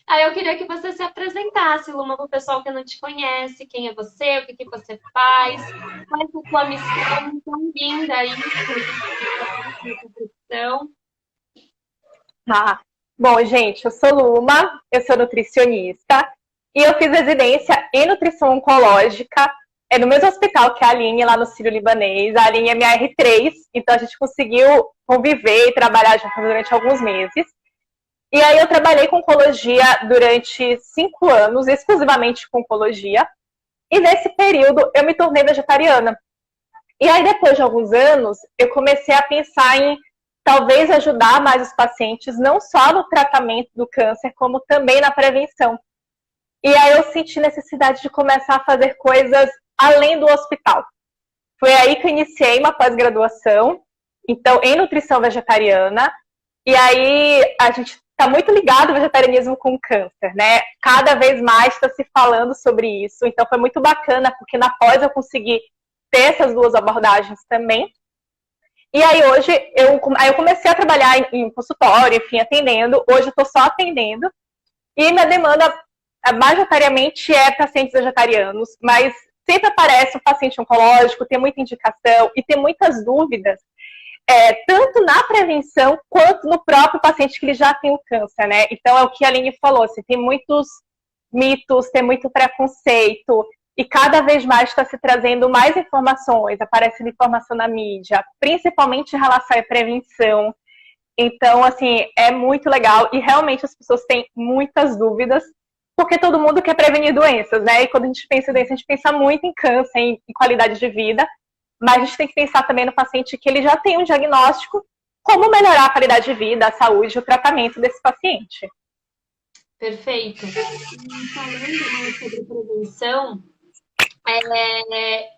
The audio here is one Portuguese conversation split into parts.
Aí eu queria que você se apresentasse, Luma, para o pessoal que não te conhece, quem é você, o que que você faz, qual é a sua missão, tão linda aí, sua profissão. Ah, bom, gente, eu sou Luma, eu sou nutricionista e eu fiz residência em nutrição oncológica no mesmo hospital que a Aline, lá no Sírio-Libanês. A Aline é minha R3, então a gente conseguiu conviver e trabalhar juntos durante alguns meses. E aí eu trabalhei com oncologia durante 5 anos, exclusivamente com oncologia, e nesse período eu me tornei vegetariana. E aí, depois de alguns anos, eu comecei a pensar em talvez ajudar mais os pacientes, não só no tratamento do câncer, como também na prevenção. E aí eu senti necessidade de começar a fazer coisas além do hospital. Foi aí que eu iniciei uma pós-graduação, então, em nutrição vegetariana. E aí a gente está muito ligado ao vegetarianismo com o câncer, né? Cada vez mais está se falando sobre isso. Então foi muito bacana, porque na pós eu consegui ter essas duas abordagens também. E aí hoje eu comecei a trabalhar em consultório, enfim, atendendo. Hoje eu estou só atendendo. E minha demanda majoritariamente é pacientes vegetarianos, mas sempre aparece um paciente oncológico, tem muita indicação e tem muitas dúvidas, tanto na prevenção quanto no próprio paciente que ele já tem o câncer, né? Então é o que a Aline falou, assim, tem muitos mitos, tem muito preconceito, e cada vez mais está se trazendo mais informações, aparecendo informação na mídia, principalmente em relação à prevenção. Então, assim, é muito legal e realmente as pessoas têm muitas dúvidas, porque todo mundo quer prevenir doenças, né? E quando a gente pensa em doença, a gente pensa muito em câncer, em qualidade de vida, mas a gente tem que pensar também no paciente que ele já tem um diagnóstico, como melhorar a qualidade de vida, a saúde e o tratamento desse paciente. Perfeito. E falando mais sobre prevenção,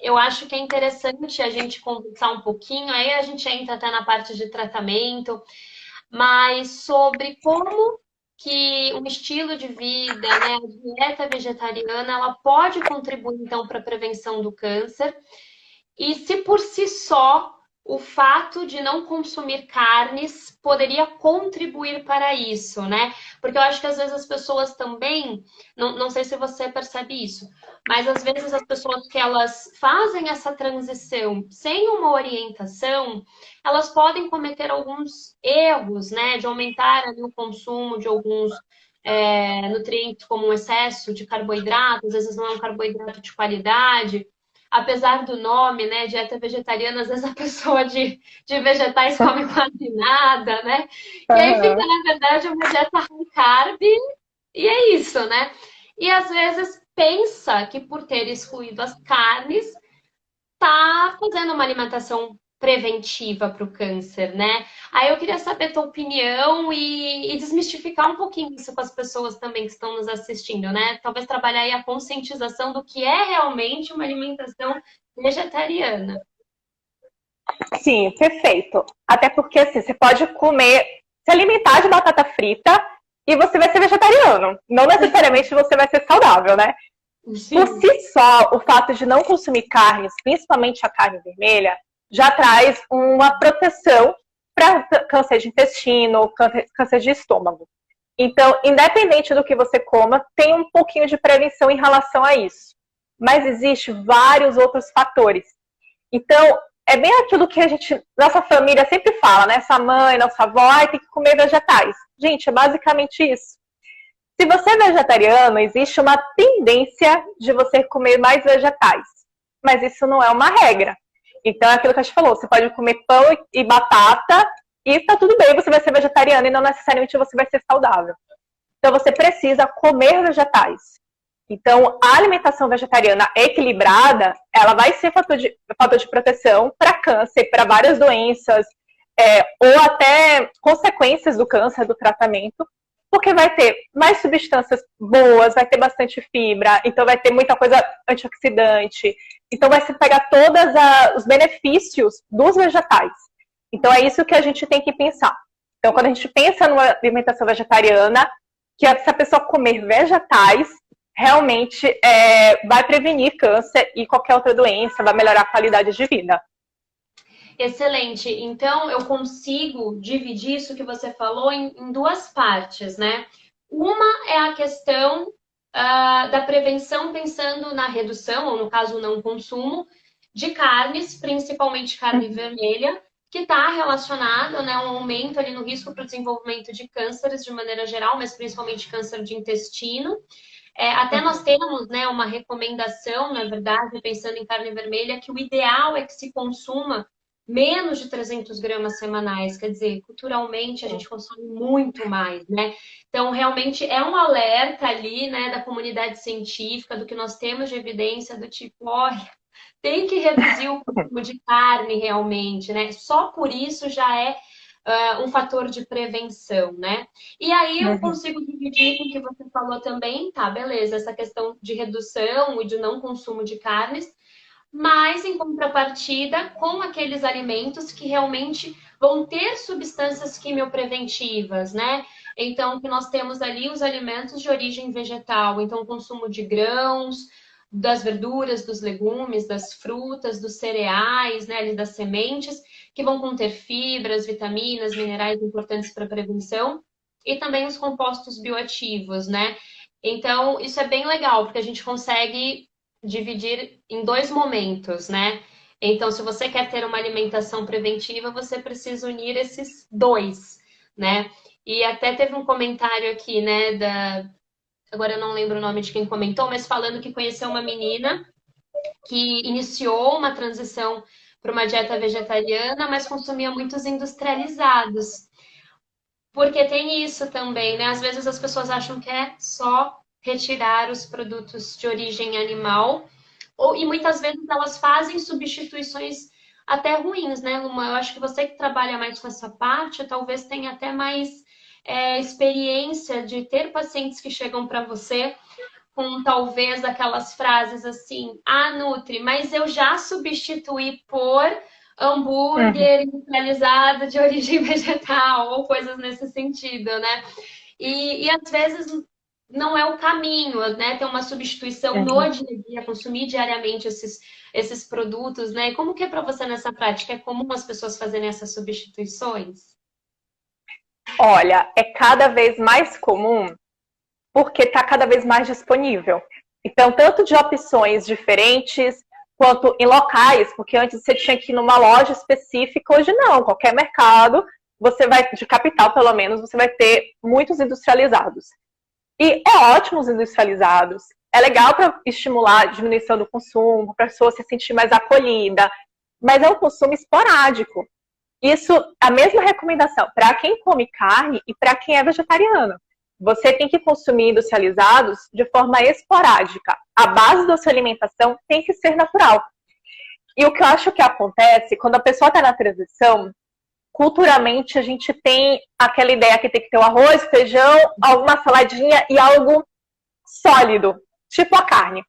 eu acho que é interessante a gente conversar um pouquinho, aí a gente entra até na parte de tratamento, mas sobre como que um estilo de vida, né, a dieta vegetariana, ela pode contribuir então para a prevenção do câncer. E se por si só o fato de não consumir carnes poderia contribuir para isso, né? Porque eu acho que às vezes as pessoas também, não sei se você percebe isso, mas às vezes as pessoas que elas fazem essa transição sem uma orientação, elas podem cometer alguns erros, né? De aumentar ali o consumo de alguns nutrientes, como o excesso de carboidrato, às vezes não é um carboidrato de qualidade, apesar do nome, né, dieta vegetariana, às vezes a pessoa de vegetais come quase nada, né? E aí fica, Uhum. na verdade, uma dieta high carb e é isso, né? E às vezes pensa que por ter excluído as carnes, tá fazendo uma alimentação preventiva para o câncer, né? Aí eu queria saber a tua opinião e desmistificar um pouquinho isso com as pessoas também que estão nos assistindo, né? Talvez trabalhar aí a conscientização do que é realmente uma alimentação vegetariana. Sim, perfeito. Até porque assim, você pode comer, se alimentar de batata frita e você vai ser vegetariano. Não necessariamente você vai ser saudável, né? Por Sim. si só, o fato de não consumir carnes, principalmente a carne vermelha, já traz uma proteção para câncer de intestino, câncer de estômago. Então, independente do que você coma, tem um pouquinho de prevenção em relação a isso. Mas existe vários outros fatores. Então, é bem aquilo que a gente, nossa família sempre fala, né? Sua mãe, nossa avó, ai, tem que comer vegetais. Gente, é basicamente isso. Se você é vegetariano, existe uma tendência de você comer mais vegetais, mas isso não é uma regra. Então, é aquilo que a gente falou, você pode comer pão e batata e está tudo bem, você vai ser vegetariano e não necessariamente você vai ser saudável. Então, você precisa comer vegetais. Então, a alimentação vegetariana equilibrada, ela vai ser fator de proteção para câncer, para várias doenças, ou até consequências do câncer, do tratamento, porque vai ter mais substâncias boas, vai ter bastante fibra, então vai ter muita coisa antioxidante, então vai se pegar todos os benefícios dos vegetais. Então é isso que a gente tem que pensar. Então quando a gente pensa numa alimentação vegetariana, que se a pessoa comer vegetais, realmente vai prevenir câncer e qualquer outra doença, vai melhorar a qualidade de vida. Excelente. Então, eu consigo dividir isso que você falou em duas partes, né? Uma é a questão da prevenção, pensando na redução, ou no caso, não consumo, de carnes, principalmente carne vermelha, que está relacionado, né, a um aumento ali no risco para o desenvolvimento de cânceres de maneira geral, mas principalmente câncer de intestino. Até nós temos, né, uma recomendação, na verdade, pensando em carne vermelha, que o ideal é que se consuma menos de 300 gramas semanais, quer dizer, culturalmente a gente consome muito mais, né? Então, realmente é um alerta ali, né, da comunidade científica, do que nós temos de evidência, do tipo, olha, tem que reduzir o consumo de carne realmente, né? Só por isso já é um fator de prevenção, né? E aí eu consigo dividir com o que você falou também, tá, beleza, essa questão de redução e de não consumo de carnes, mas em contrapartida com aqueles alimentos que realmente vão ter substâncias quimiopreventivas, né? Então, que nós temos ali os alimentos de origem vegetal, então o consumo de grãos, das verduras, dos legumes, das frutas, dos cereais, né, ali das sementes, que vão conter fibras, vitaminas, minerais importantes para a prevenção, e também os compostos bioativos, né? Então, isso é bem legal, porque a gente consegue dividir em 2 momentos, né? Então, se você quer ter uma alimentação preventiva, você precisa unir esses 2, né? E até teve um comentário aqui, né, agora eu não lembro o nome de quem comentou, mas falando que conheceu uma menina que iniciou uma transição para uma dieta vegetariana, mas consumia muitos industrializados. Porque tem isso também, né? Às vezes as pessoas acham que é só retirar os produtos de origem animal, e muitas vezes elas fazem substituições até ruins, né, Luma? Eu acho que você que trabalha mais com essa parte, talvez tenha até mais experiência de ter pacientes que chegam para você com talvez aquelas frases assim, Nutri, mas eu já substituí por hambúrguer industrializado de origem vegetal, ou coisas nesse sentido, né? E às vezes não é o caminho, né? Ter uma substituição no dia a dia, consumir diariamente esses produtos, né? E como que é para você nessa prática? É comum as pessoas fazerem essas substituições? Olha, é cada vez mais comum porque está cada vez mais disponível. Então, tanto de opções diferentes, quanto em locais, porque antes você tinha que ir numa loja específica, hoje não, qualquer mercado, você vai, de capital pelo menos, você vai ter muitos industrializados. E é ótimo os industrializados, é legal para estimular a diminuição do consumo, para a pessoa se sentir mais acolhida, mas é um consumo esporádico. Isso, a mesma recomendação para quem come carne e para quem é vegetariano. Você tem que consumir industrializados de forma esporádica. A base da sua alimentação tem que ser natural. E o que eu acho que acontece, quando a pessoa está na transição, culturalmente a gente tem aquela ideia que tem que ter o arroz, feijão, alguma saladinha e algo sólido, tipo a carne.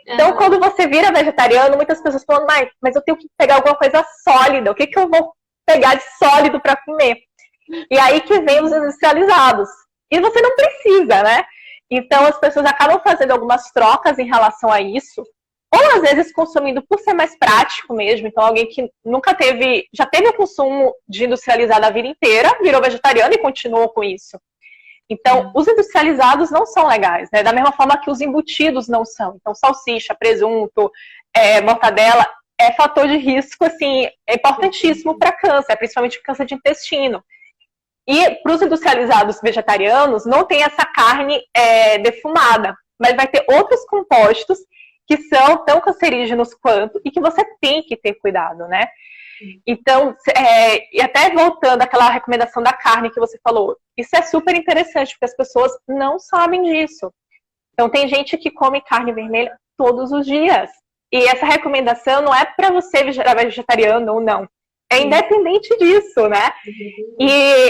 Então, quando você vira vegetariano, muitas pessoas falam, mas eu tenho que pegar alguma coisa sólida, o que eu vou pegar de sólido para comer? E aí que vem os industrializados. E você não precisa, né? Então, as pessoas acabam fazendo algumas trocas em relação a isso. Ou, às vezes, consumindo por ser mais prático mesmo. Então, alguém que nunca teve... Já teve o consumo de industrializado a vida inteira, virou vegetariano e continuou com isso. Então, os industrializados não são legais, né? Da mesma forma que os embutidos não são. Então, salsicha, presunto, mortadela, é fator de risco, assim, é importantíssimo para câncer, principalmente câncer de intestino. E para os industrializados vegetarianos, não tem essa carne defumada, mas vai ter outros compostos que são tão cancerígenos quanto e que você tem que ter cuidado, né? Então, e até voltando àquela recomendação da carne que você falou, isso é super interessante, porque as pessoas não sabem disso. Então, tem gente que come carne vermelha todos os dias. E essa recomendação não é para você virar vegetariano ou não. É independente disso, né? E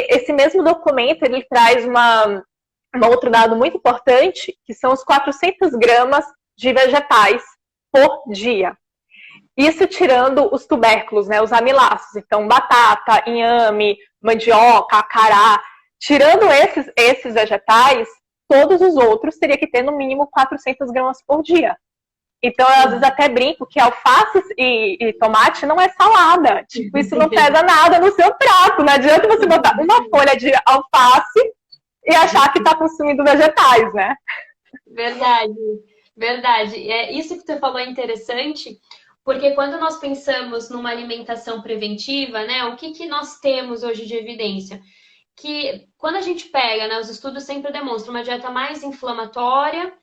esse mesmo documento, ele traz um outro dado muito importante, que são os 400 gramas de vegetais por dia. Isso tirando os tubérculos, né? Os amiláceos. Então, batata, inhame, mandioca, acará. Tirando esses vegetais, todos os outros teria que ter no mínimo 400 gramas por dia. Então, eu às vezes até brinco que alface e tomate não é salada. Tipo, isso não pesa nada no seu prato. Não adianta você botar uma folha de alface e achar que está consumindo vegetais, né? Verdade, verdade. Isso que você falou é interessante, porque quando nós pensamos numa alimentação preventiva, né, o que que nós temos hoje de evidência? Que quando a gente pega, né, os estudos sempre demonstram uma dieta mais inflamatória,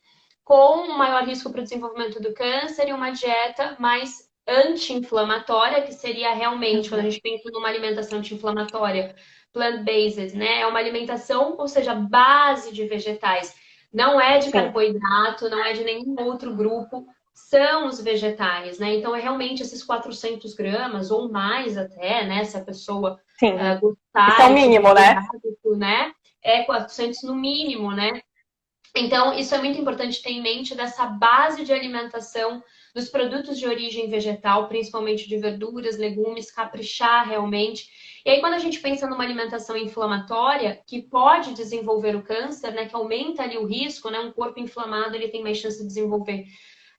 com um maior risco para o desenvolvimento do câncer, e uma dieta mais anti-inflamatória, que seria realmente, quando a gente pensa numa alimentação anti-inflamatória, plant-based, né? É uma alimentação, ou seja, base de vegetais. Não é de carboidrato, não é de nenhum outro grupo, são os vegetais, né? Então, é realmente esses 400 gramas, ou mais até, né? Se a pessoa gostar. Isso é o mínimo, né? Hábito, né? É 400 no mínimo, né? Então, isso é muito importante ter em mente dessa base de alimentação dos produtos de origem vegetal, principalmente de verduras, legumes, caprichar realmente. E aí, quando a gente pensa numa alimentação inflamatória, que pode desenvolver o câncer, né, que aumenta ali o risco, né, um corpo inflamado ele tem mais chance de desenvolver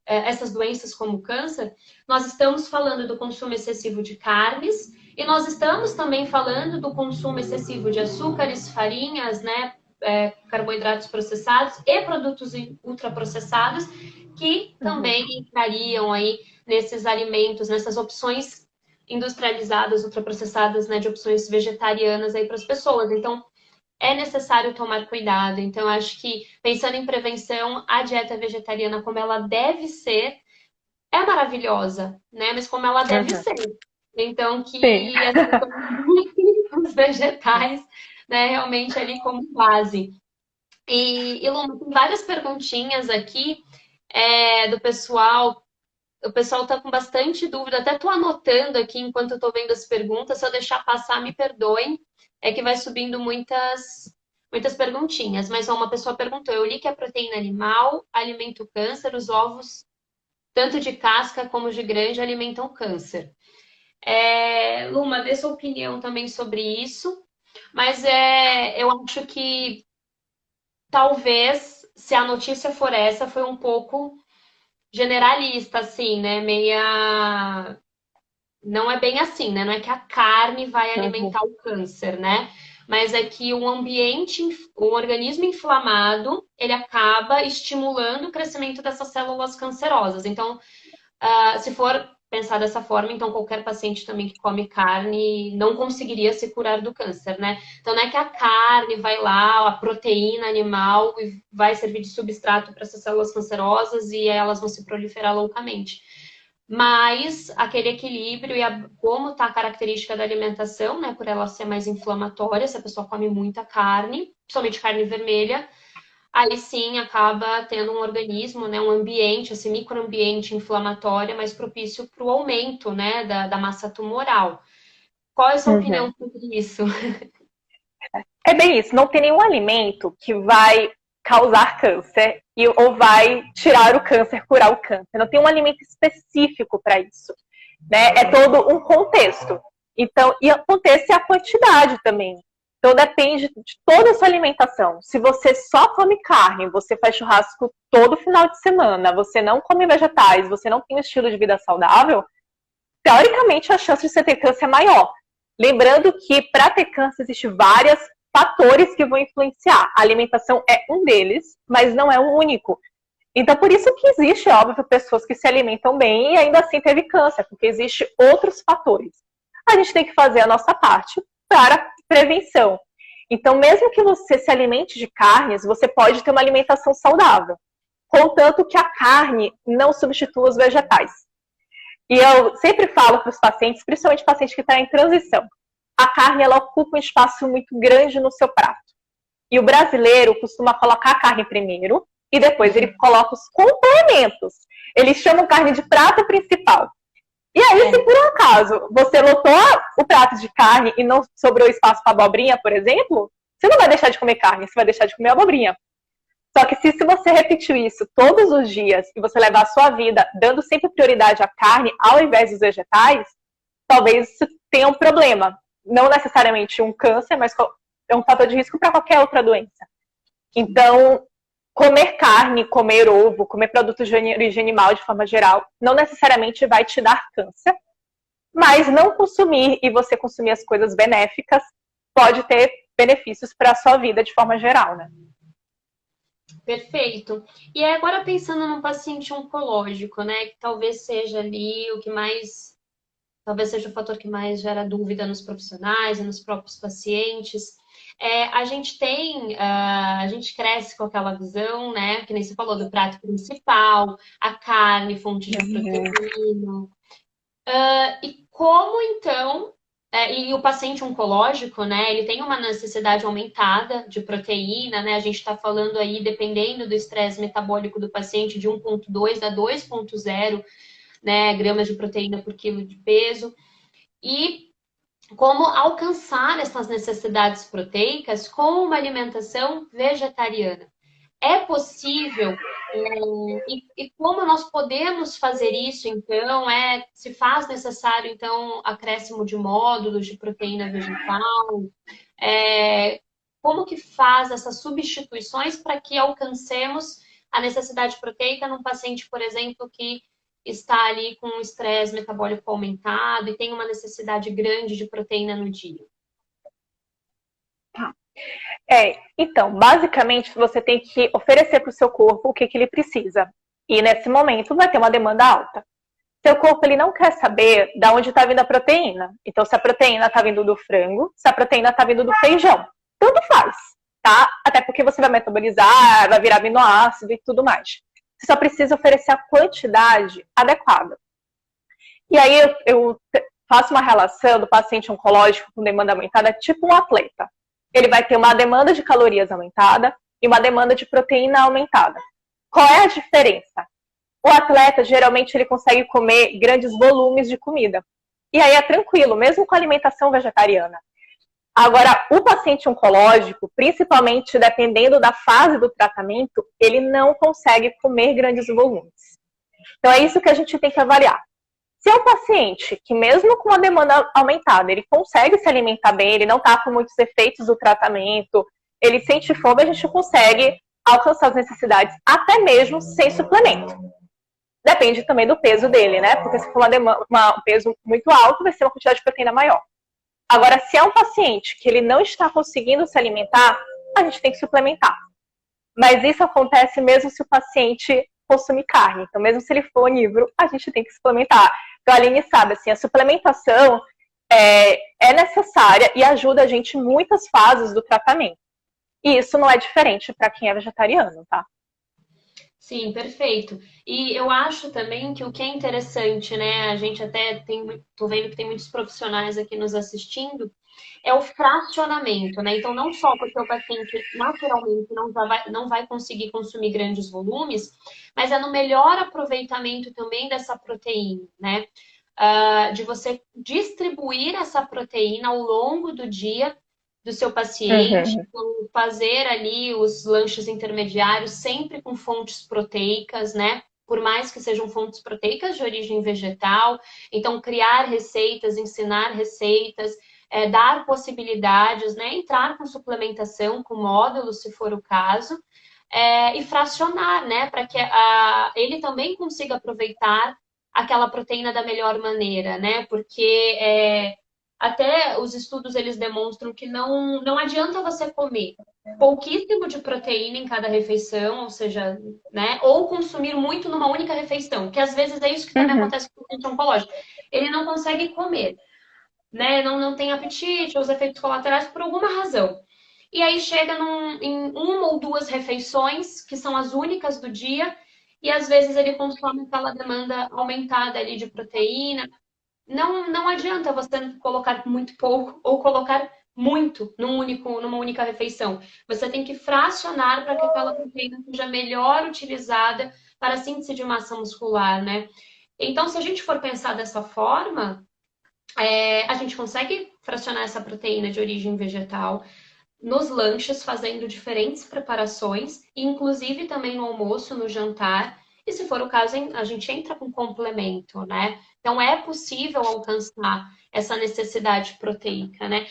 essas doenças como o câncer, nós estamos falando do consumo excessivo de carnes e nós estamos também falando do consumo excessivo de açúcares, farinhas, né, carboidratos processados e produtos ultraprocessados que também entrariam aí nesses alimentos, nessas opções industrializadas, ultraprocessadas, né, de opções vegetarianas aí para as pessoas. Então, é necessário tomar cuidado. Então, acho que pensando em prevenção, a dieta vegetariana como ela deve ser é maravilhosa, né? Mas como ela deve ser. Então, que as pessoas busquem os vegetais, né, realmente ali como base. E Luma, tem várias perguntinhas aqui do pessoal. O pessoal está com bastante dúvida. Até estou anotando aqui enquanto eu estou vendo as perguntas. Se eu deixar passar, me perdoem. É que vai subindo muitas perguntinhas. Mas uma pessoa perguntou: eu li que a proteína animal alimenta o câncer, os ovos, tanto de casca como de granja, alimentam o câncer. Luma, dê sua opinião também sobre isso. Mas eu acho que talvez, se a notícia for essa, foi um pouco generalista, assim, né? Meia. Não é bem assim, né? Não é que a carne vai alimentar o câncer, né? Mas é que um ambiente, um organismo inflamado, ele acaba estimulando o crescimento dessas células cancerosas. Então, se for pensar dessa forma, então qualquer paciente também que come carne não conseguiria se curar do câncer, né? Então não é que a carne vai lá, a proteína animal vai servir de substrato para essas células cancerosas e elas vão se proliferar loucamente. Mas aquele equilíbrio e como está a característica da alimentação, né? Por ela ser mais inflamatória, se a pessoa come muita carne, principalmente carne vermelha, aí sim acaba tendo um organismo, né, um ambiente, esse microambiente inflamatório mais propício para o aumento, né, da massa tumoral. Qual é a sua opinião sobre isso? É bem isso, não tem nenhum alimento que vai causar câncer ou vai tirar o câncer, curar o câncer. Não tem um alimento específico para isso, né? É todo um contexto. Então, e o contexto é a quantidade também. Então, depende de toda a sua alimentação. Se você só come carne, você faz churrasco todo final de semana, você não come vegetais, você não tem um estilo de vida saudável, teoricamente a chance de você ter câncer é maior. Lembrando que para ter câncer existem vários fatores que vão influenciar. A alimentação é um deles, mas não é o único. Então, por isso que existe, óbvio, pessoas que se alimentam bem e ainda assim teve câncer, porque existem outros fatores. A gente tem que fazer a nossa parte para prevenção. Então, mesmo que você se alimente de carnes, você pode ter uma alimentação saudável, contanto que a carne não substitua os vegetais. E eu sempre falo para os pacientes, principalmente pacientes que estão em transição, a carne ela ocupa um espaço muito grande no seu prato. E o brasileiro costuma colocar a carne primeiro e depois ele coloca os complementos. Eles chamam carne de prato principal. E aí, se por um acaso você lotou o prato de carne e não sobrou espaço para abobrinha, por exemplo, você não vai deixar de comer carne, você vai deixar de comer abobrinha. Só que se você repetir isso todos os dias e você levar a sua vida dando sempre prioridade à carne ao invés dos vegetais, talvez isso tenha um problema. Não necessariamente um câncer, mas é um fator de risco para qualquer outra doença. Então, comer carne, comer ovo, comer produtos de origem animal de forma geral, não necessariamente vai te dar câncer, mas não consumir e você consumir as coisas benéficas pode ter benefícios para a sua vida de forma geral, né? Perfeito. E aí, agora pensando num paciente oncológico, né? Que talvez seja ali o que mais, talvez seja o fator que mais gera dúvida nos profissionais e nos próprios pacientes. A gente tem, a gente cresce com aquela visão, né? Que nem você falou, do prato principal, a carne, fonte de proteína. E como então, e o paciente oncológico, né, ele tem uma necessidade aumentada de proteína, né? A gente está falando aí, dependendo do estresse metabólico do paciente, de 1,2 a 2,0, né, gramas de proteína por quilo de peso. E como alcançar essas necessidades proteicas com uma alimentação vegetariana. É possível, e como nós podemos fazer isso, então, se faz necessário, então, acréscimo de módulos de proteína vegetal, como que faz essas substituições para que alcancemos a necessidade proteica num paciente, por exemplo, que está ali com um estresse metabólico aumentado e tem uma necessidade grande de proteína no dia? Então, basicamente, você tem que oferecer para o seu corpo o que ele precisa. E nesse momento vai ter uma demanda alta. Seu corpo ele não quer saber de onde está vindo a proteína. Então, se a proteína está vindo do frango, se a proteína está vindo do feijão. Tanto faz, tá? Até porque você vai metabolizar, vai virar aminoácido e tudo mais. Você só precisa oferecer a quantidade adequada. E aí eu faço uma relação do paciente oncológico com demanda aumentada, tipo um atleta. Ele vai ter uma demanda de calorias aumentada e uma demanda de proteína aumentada. Qual é a diferença? O atleta, geralmente, ele consegue comer grandes volumes de comida. E aí é tranquilo, mesmo com alimentação vegetariana. Agora, o paciente oncológico, principalmente dependendo da fase do tratamento, ele não consegue comer grandes volumes. Então, é isso que a gente tem que avaliar. Se é um paciente que, mesmo com a demanda aumentada, ele consegue se alimentar bem, ele não está com muitos efeitos do tratamento, ele sente fome, a gente consegue alcançar as necessidades, até mesmo sem suplemento. Depende também do peso dele, né? Porque se for um peso muito alto, vai ser uma quantidade de proteína maior. Agora, se é um paciente que ele não está conseguindo se alimentar, a gente tem que suplementar. Mas isso acontece mesmo se o paciente consumir carne. Então, mesmo se ele for onívoro, a gente tem que suplementar. Então, a Aline sabe, assim, a suplementação é necessária e ajuda a gente em muitas fases do tratamento. E isso não é diferente para quem é vegetariano, tá? Sim, perfeito. E eu acho também que o que é interessante, né? A gente até tô vendo que tem muitos profissionais aqui nos assistindo, é o fracionamento, né? Então, não só porque o paciente naturalmente não vai conseguir consumir grandes volumes, mas é no melhor aproveitamento também dessa proteína, né? De você distribuir essa proteína ao longo do dia do seu paciente, então, fazer ali os lanches intermediários sempre com fontes proteicas, né? Por mais que sejam fontes proteicas de origem vegetal. Então, criar receitas, ensinar receitas, dar possibilidades, né? Entrar com suplementação, com módulos, se for o caso, e fracionar, né? Para que ele também consiga aproveitar aquela proteína da melhor maneira, né? Porque até os estudos eles demonstram que não adianta você comer pouquíssimo de proteína em cada refeição, ou seja, né, ou consumir muito numa única refeição, que às vezes é isso que também acontece com o paciente oncológico. Ele não consegue comer, né, não tem apetite, os efeitos colaterais por alguma razão. E aí chega em uma ou duas refeições, que são as únicas do dia, e às vezes ele consome aquela demanda aumentada ali de proteína. Não adianta você colocar muito pouco ou colocar muito numa única refeição. Você tem que fracionar para que aquela proteína seja melhor utilizada para a síntese de massa muscular, né? Então, se a gente for pensar dessa forma, a gente consegue fracionar essa proteína de origem vegetal nos lanches, fazendo diferentes preparações, inclusive também no almoço, no jantar. E se for o caso, a gente entra com complemento, né? Então é possível alcançar essa necessidade proteica, né?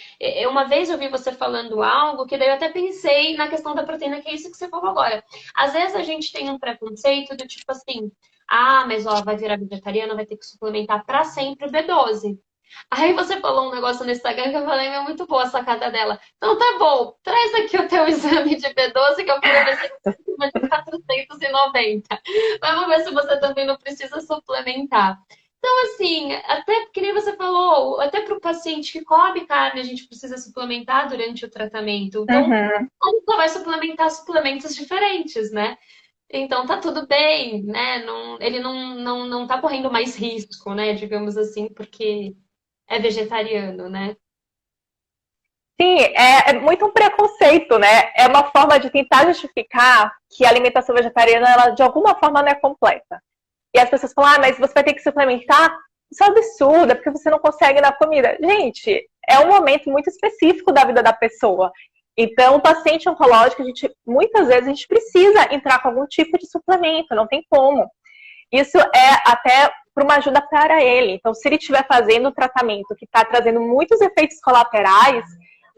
Uma vez eu vi você falando algo que daí eu até pensei na questão da proteína, que é isso que você falou agora. Às vezes a gente tem um preconceito do tipo assim, mas ó, vai virar vegetariana, vai ter que suplementar para sempre o B12. Aí você falou um negócio no Instagram que eu falei, meu, muito boa a sacada dela. Então tá bom, traz aqui o teu exame de B12 que eu fui ver se acima de 490. Vamos ver se você também não precisa suplementar. Então, assim, até que nem você falou, até para o paciente que come carne, a gente precisa suplementar durante o tratamento. Então, Uhum. a gente só vai suplementar suplementos diferentes, né? Então tá tudo bem, né? Ele não tá correndo mais risco, né? Digamos assim, porque é vegetariano, né? Sim, é muito um preconceito, né? É uma forma de tentar justificar que a alimentação vegetariana, ela, de alguma forma, não é completa. E as pessoas falam, mas você vai ter que suplementar? Isso é absurdo, é porque você não consegue na comida. Gente, é um momento muito específico da vida da pessoa. Então, o paciente oncológico, muitas vezes a gente precisa entrar com algum tipo de suplemento, não tem como. Isso é até para uma ajuda para ele. Então, se ele estiver fazendo um tratamento que está trazendo muitos efeitos colaterais,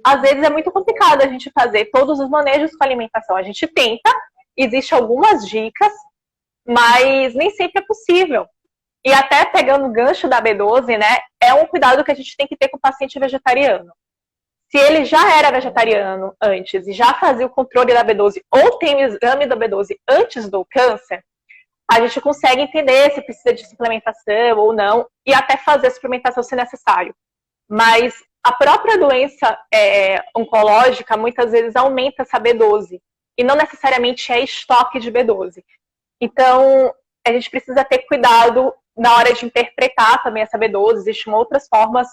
às vezes é muito complicado a gente fazer todos os manejos com a alimentação. A gente tenta, existem algumas dicas, mas nem sempre é possível. E até pegando o gancho da B12, né, é um cuidado que a gente tem que ter com o paciente vegetariano. Se ele já era vegetariano antes e já fazia o controle da B12 ou tem o exame da B12 antes do câncer, a gente consegue entender se precisa de suplementação ou não e até fazer a suplementação se necessário. Mas a própria doença oncológica muitas vezes aumenta essa B12 e não necessariamente é estoque de B12. Então, a gente precisa ter cuidado na hora de interpretar também essa B12. Existem outras formas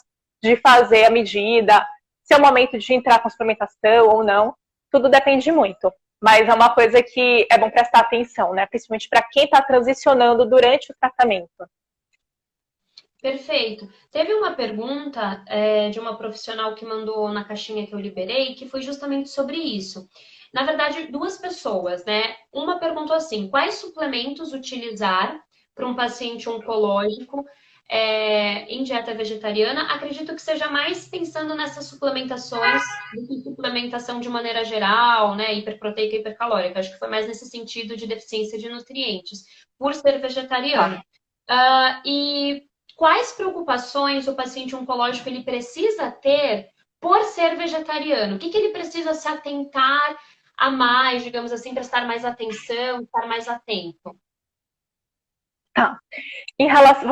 de fazer a medida, se é o momento de entrar com suplementação ou não. Tudo depende muito. Mas é uma coisa que é bom prestar atenção, né? Principalmente para quem está transicionando durante o tratamento. Perfeito. Teve uma pergunta de uma profissional que mandou na caixinha que eu liberei, que foi justamente sobre isso. Na verdade, duas pessoas, né? Uma perguntou assim: quais suplementos utilizar para um paciente oncológico em dieta vegetariana? Acredito que seja mais pensando nessas suplementações do que suplementação de maneira geral, né? Hiperproteica e hipercalórica. Acho que foi mais nesse sentido de deficiência de nutrientes, por ser vegetariano. Tá. E quais preocupações o paciente oncológico ele precisa ter por ser vegetariano? O que ele precisa se atentar a mais, digamos assim, prestar mais atenção, estar mais atento? Tá.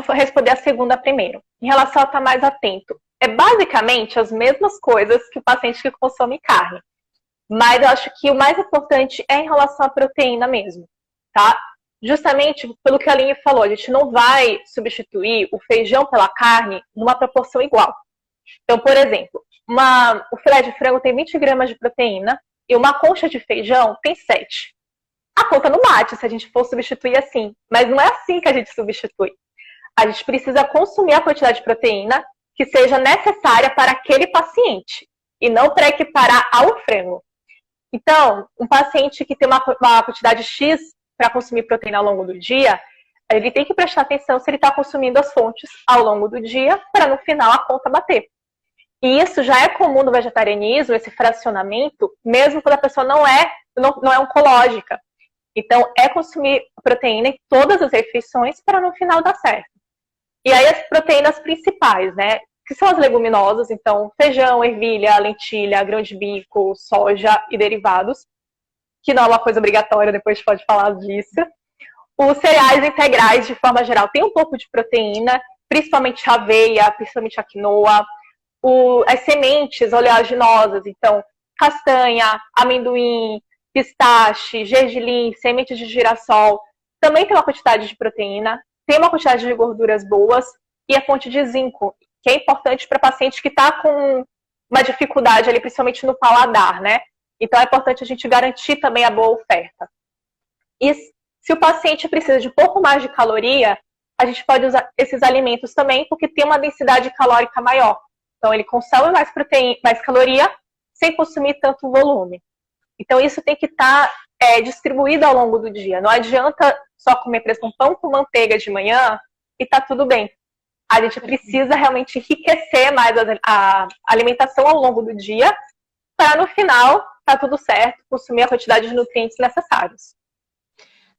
Vou responder a segunda primeiro. Em relação a estar mais atento, é basicamente as mesmas coisas que o paciente que consome carne. Mas eu acho que o mais importante é em relação à proteína mesmo, tá? Justamente pelo que a Aline falou, a gente não vai substituir o feijão pela carne numa proporção igual. Então, por exemplo, o filé de frango tem 20 gramas de proteína e uma concha de feijão tem 7. A conta não bate se a gente for substituir assim, mas não é assim que a gente substitui. A gente precisa consumir a quantidade de proteína que seja necessária para aquele paciente e não para equiparar ao frango. Então, um paciente que tem uma quantidade X para consumir proteína ao longo do dia, ele tem que prestar atenção se ele está consumindo as fontes ao longo do dia para no final a conta bater. E isso já é comum no vegetarianismo, esse fracionamento, mesmo quando a pessoa não é oncológica. Então, é consumir proteína em todas as refeições para no final dar certo. E aí as proteínas principais, né? Que são as leguminosas, então feijão, ervilha, lentilha, grão de bico, soja e derivados, que não é uma coisa obrigatória, depois a gente pode falar disso. Os cereais integrais, de forma geral, tem um pouco de proteína, principalmente a aveia, principalmente a quinoa. As sementes oleaginosas, então castanha, amendoim, pistache, gergelim, sementes de girassol, também tem uma quantidade de proteína, tem uma quantidade de gorduras boas e a fonte de zinco, que é importante para paciente que está com uma dificuldade ali, principalmente no paladar, né? Então é importante a gente garantir também a boa oferta. E se o paciente precisa de um pouco mais de caloria, a gente pode usar esses alimentos também, porque tem uma densidade calórica maior. Então ele consome mais proteína, mais caloria, sem consumir tanto volume. Então isso tem que estar distribuído ao longo do dia. Não adianta só comer, por exemplo, um pão com manteiga de manhã e tá tudo bem. A gente precisa realmente enriquecer mais a alimentação ao longo do dia para no final tá tudo certo, consumir a quantidade de nutrientes necessários.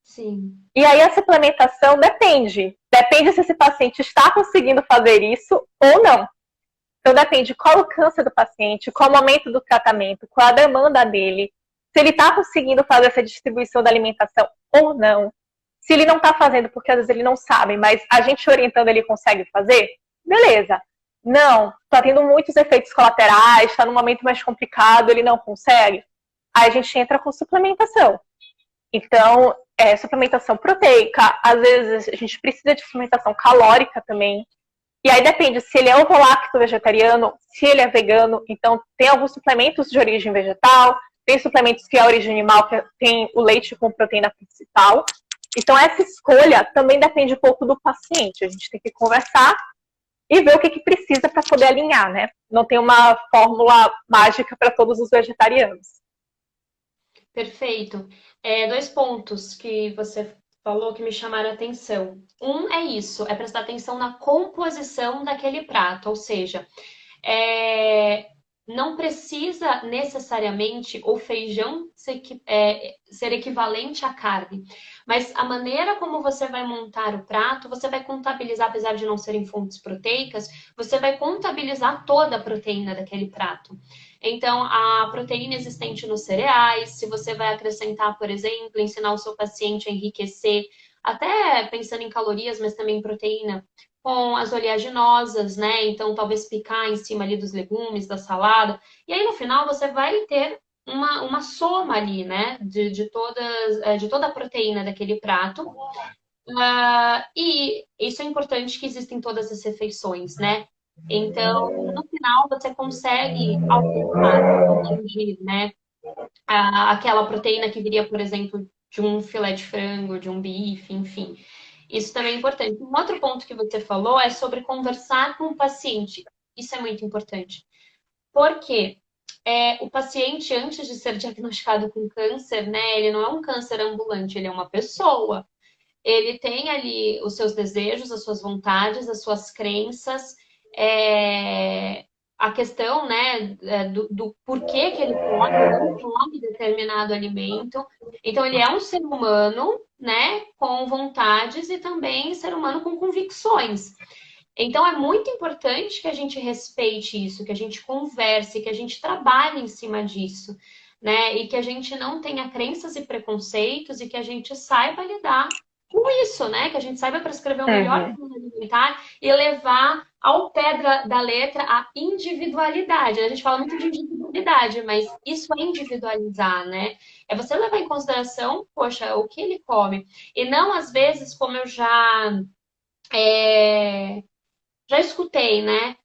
Sim. E aí a suplementação depende. Depende se esse paciente está conseguindo fazer isso ou não. Então depende qual o câncer do paciente, qual o momento do tratamento, qual a demanda dele, se ele está conseguindo fazer essa distribuição da alimentação ou não. Se ele não está fazendo, porque às vezes ele não sabe, mas a gente orientando ele consegue fazer, beleza. Não, está tendo muitos efeitos colaterais, está num momento mais complicado, ele não consegue. Aí a gente entra com suplementação. Então, suplementação proteica, às vezes a gente precisa de suplementação calórica também. E aí depende se ele é ovo-lacto vegetariano, se ele é vegano. Então, tem alguns suplementos de origem vegetal, tem suplementos que é origem animal, que tem o leite com proteína principal. Então, essa escolha também depende um pouco do paciente. A gente tem que conversar e ver o que precisa para poder alinhar, né? Não tem uma fórmula mágica para todos os vegetarianos. Perfeito. 2 pontos que você falou que me chamaram a atenção. Um é isso, é prestar atenção na composição daquele prato, ou seja, não precisa necessariamente o feijão ser equivalente à carne, mas a maneira como você vai montar o prato, você vai contabilizar, apesar de não serem fontes proteicas, você vai contabilizar toda a proteína daquele prato. Então, a proteína existente nos cereais, se você vai acrescentar, por exemplo, ensinar o seu paciente a enriquecer, até pensando em calorias, mas também em proteína, com as oleaginosas, né? Então, talvez picar em cima ali dos legumes, da salada. E aí, no final, você vai ter uma soma ali, né? De toda a proteína daquele prato. E isso é importante que existem todas as refeições, né? Então, no final, você consegue alcançar, atingir, né? Aquela proteína que viria, por exemplo, de um filé de frango, de um bife, enfim. Isso também é importante. Um outro ponto que você falou é sobre conversar com o paciente. Isso é muito importante. Porque o paciente, antes de ser diagnosticado com câncer, né? Ele não é um câncer ambulante, ele é uma pessoa. Ele tem ali os seus desejos, as suas vontades, as suas crenças, a questão, né, do porquê que ele come ou não come determinado alimento. Então, ele é um ser humano, né, com vontades e também ser humano com convicções. Então, é muito importante que a gente respeite isso, que a gente converse, que a gente trabalhe em cima disso, né, e que a gente não tenha crenças e preconceitos e que a gente saiba lidar com isso, né? Que a gente saiba prescrever o melhor plano alimentar e levar ao pé da letra a individualidade. A gente fala muito de individualidade, mas isso é individualizar, né? É você levar em consideração, poxa, o que ele come. E não, às vezes, como eu já escutei, né?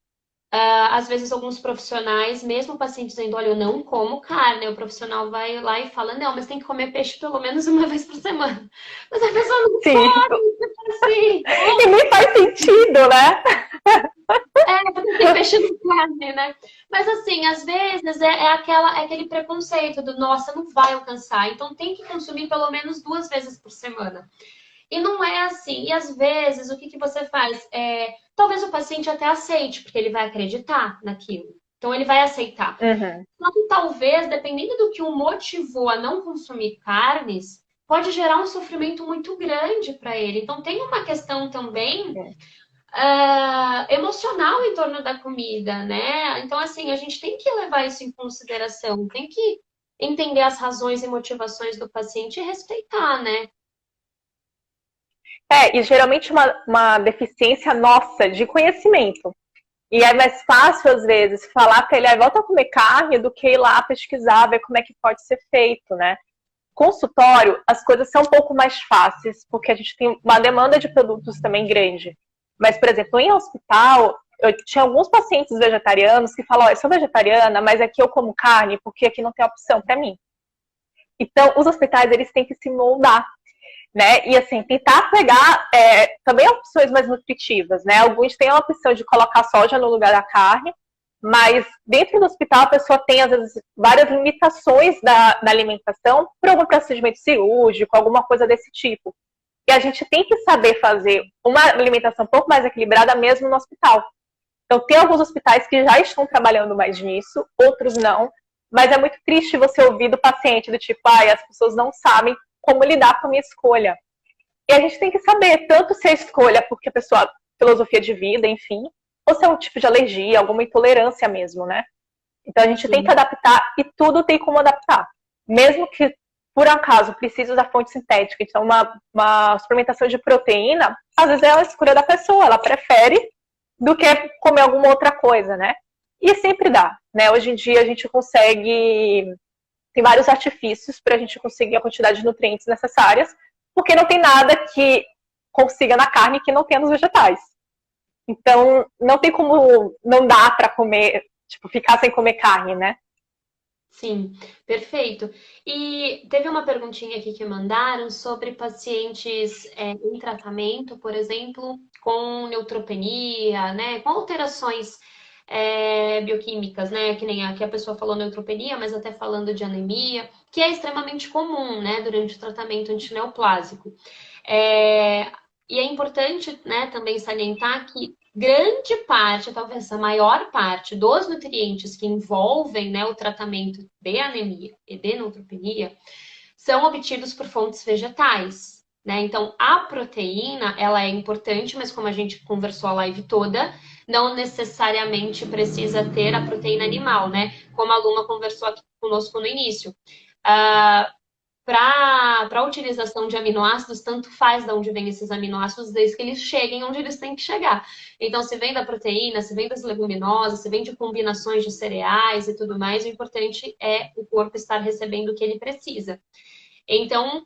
Às vezes alguns profissionais, mesmo o paciente dizendo, olha, eu não como carne, o profissional vai lá e fala, não, mas tem que comer peixe pelo menos uma vez por semana. Mas a pessoa não come, tipo assim. E nem faz sentido, né? Porque tem peixe no carne, né? Mas assim, às vezes aquele preconceito do, nossa, não vai alcançar, então tem que consumir pelo menos 2 vezes por semana. E não é assim. E às vezes, o que você faz? Talvez o paciente até aceite, porque ele vai acreditar naquilo. Então, ele vai aceitar. Só que talvez, dependendo do que o motivou a não consumir carnes, pode gerar um sofrimento muito grande para ele. Então, tem uma questão também emocional em torno da comida, né? Então, assim, a gente tem que levar isso em consideração. Tem que entender as razões e motivações do paciente e respeitar, né? E geralmente uma deficiência nossa de conhecimento. E é mais fácil, às vezes, falar para ele, volta a comer carne, do que ir lá pesquisar, ver como é que pode ser feito, né? Consultório, as coisas são um pouco mais fáceis, porque a gente tem uma demanda de produtos também grande. Mas, por exemplo, em hospital, eu tinha alguns pacientes vegetarianos que falam, eu sou vegetariana, mas aqui eu como carne, porque aqui não tem opção para mim. Então, os hospitais, eles têm que se moldar, né? E assim, tentar pegar também opções mais nutritivas, né? Alguns têm a opção de colocar soja no lugar da carne, mas dentro do hospital a pessoa tem, às vezes, várias limitações da alimentação por algum procedimento cirúrgico, alguma coisa desse tipo. E a gente tem que saber fazer uma alimentação um pouco mais equilibrada mesmo no hospital. Então, tem alguns hospitais que já estão trabalhando mais nisso, outros não, mas é muito triste você ouvir do paciente do tipo, as pessoas não sabem como lidar com a minha escolha. E a gente tem que saber, tanto se a escolha, porque a pessoa, filosofia de vida, enfim, ou se é um tipo de alergia, alguma intolerância mesmo, né? Então a gente tem que adaptar e tudo tem como adaptar. Mesmo que, por acaso, precise usar fonte sintética, então uma suplementação de proteína, às vezes é a escolha da pessoa, ela prefere do que comer alguma outra coisa, né? E sempre dá, né? Hoje em dia a gente consegue, tem vários artifícios para a gente conseguir a quantidade de nutrientes necessárias, porque não tem nada que consiga na carne que não tenha nos vegetais. Então, não tem como não dar para comer, tipo, ficar sem comer carne, né? Sim, perfeito. E teve uma perguntinha aqui que mandaram sobre pacientes em tratamento, por exemplo, com neutropenia, né? Com alterações bioquímicas, né? Que nem a que a pessoa falou neutropenia, mas até falando de anemia, que é extremamente comum, né? Durante o tratamento antineoplásico. É, e é importante, né, também salientar que grande parte, talvez a maior parte dos nutrientes que envolvem, né, o tratamento de anemia e de neutropenia são obtidos por fontes vegetais, né? Então, a proteína, ela é importante, mas como a gente conversou a live toda, não necessariamente precisa ter a proteína animal, né? Como a Luma conversou aqui conosco no início. Para a utilização de aminoácidos, tanto faz de onde vêm esses aminoácidos, desde que eles cheguem onde eles têm que chegar. Então, se vem da proteína, se vem das leguminosas, se vem de combinações de cereais e tudo mais, o importante é o corpo estar recebendo o que ele precisa. Então,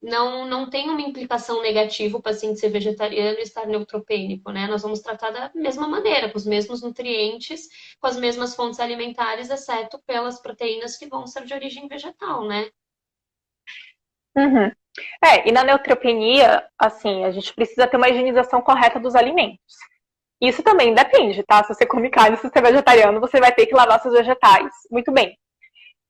não tem uma implicação negativa o paciente ser vegetariano e estar neutropênico, né? Nós vamos tratar da mesma maneira, com os mesmos nutrientes, com as mesmas fontes alimentares, exceto pelas proteínas que vão ser de origem vegetal, né? Uhum. E na neutropenia, assim, a gente precisa ter uma higienização correta dos alimentos. Isso também depende, tá? Se você come carne, se você é vegetariano, você vai ter que lavar seus vegetais muito bem.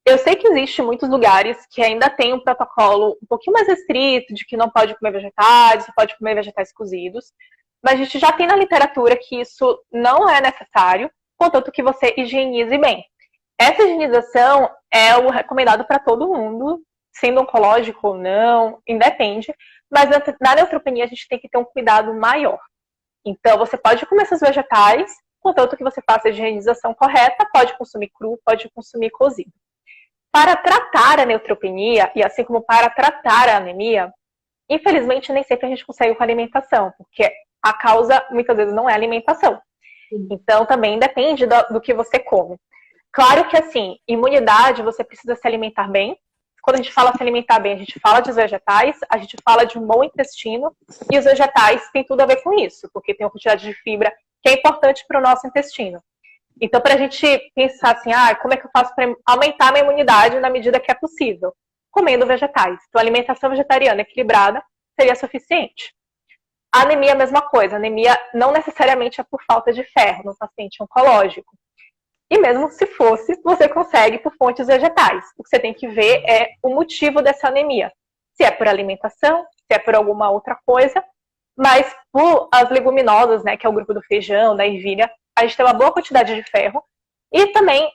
Eu sei que existe muitos lugares que ainda tem um protocolo um pouquinho mais restrito, de que não pode comer vegetais, só pode comer vegetais cozidos. Mas a gente já tem na literatura que isso não é necessário, contanto que você higienize bem. Essa higienização é o recomendado para todo mundo, sendo oncológico ou não, independe. Mas na neutropenia a gente tem que ter um cuidado maior. Então, você pode comer seus vegetais, contanto que você faça a higienização correta, pode consumir cru, pode consumir cozido. Para tratar a neutropenia, e assim como para tratar a anemia, infelizmente nem sempre a gente consegue com a alimentação, porque a causa muitas vezes não é a alimentação. Então também depende do que você come. Claro que assim, imunidade, você precisa se alimentar bem. Quando a gente fala se alimentar bem, a gente fala de vegetais, a gente fala de um bom intestino, e os vegetais têm tudo a ver com isso, porque tem uma quantidade de fibra que é importante para o nosso intestino. Então, para a gente pensar assim, como é que eu faço para aumentar a minha imunidade na medida que é possível? Comendo vegetais. Então, a alimentação vegetariana equilibrada seria suficiente. A anemia é a mesma coisa. A anemia não necessariamente é por falta de ferro no paciente oncológico. E mesmo se fosse, você consegue por fontes vegetais. O que você tem que ver é o motivo dessa anemia. Se é por alimentação, se é por alguma outra coisa. Mas por as leguminosas, né, que é o grupo do feijão, da ervilha, a gente tem uma boa quantidade de ferro. E também,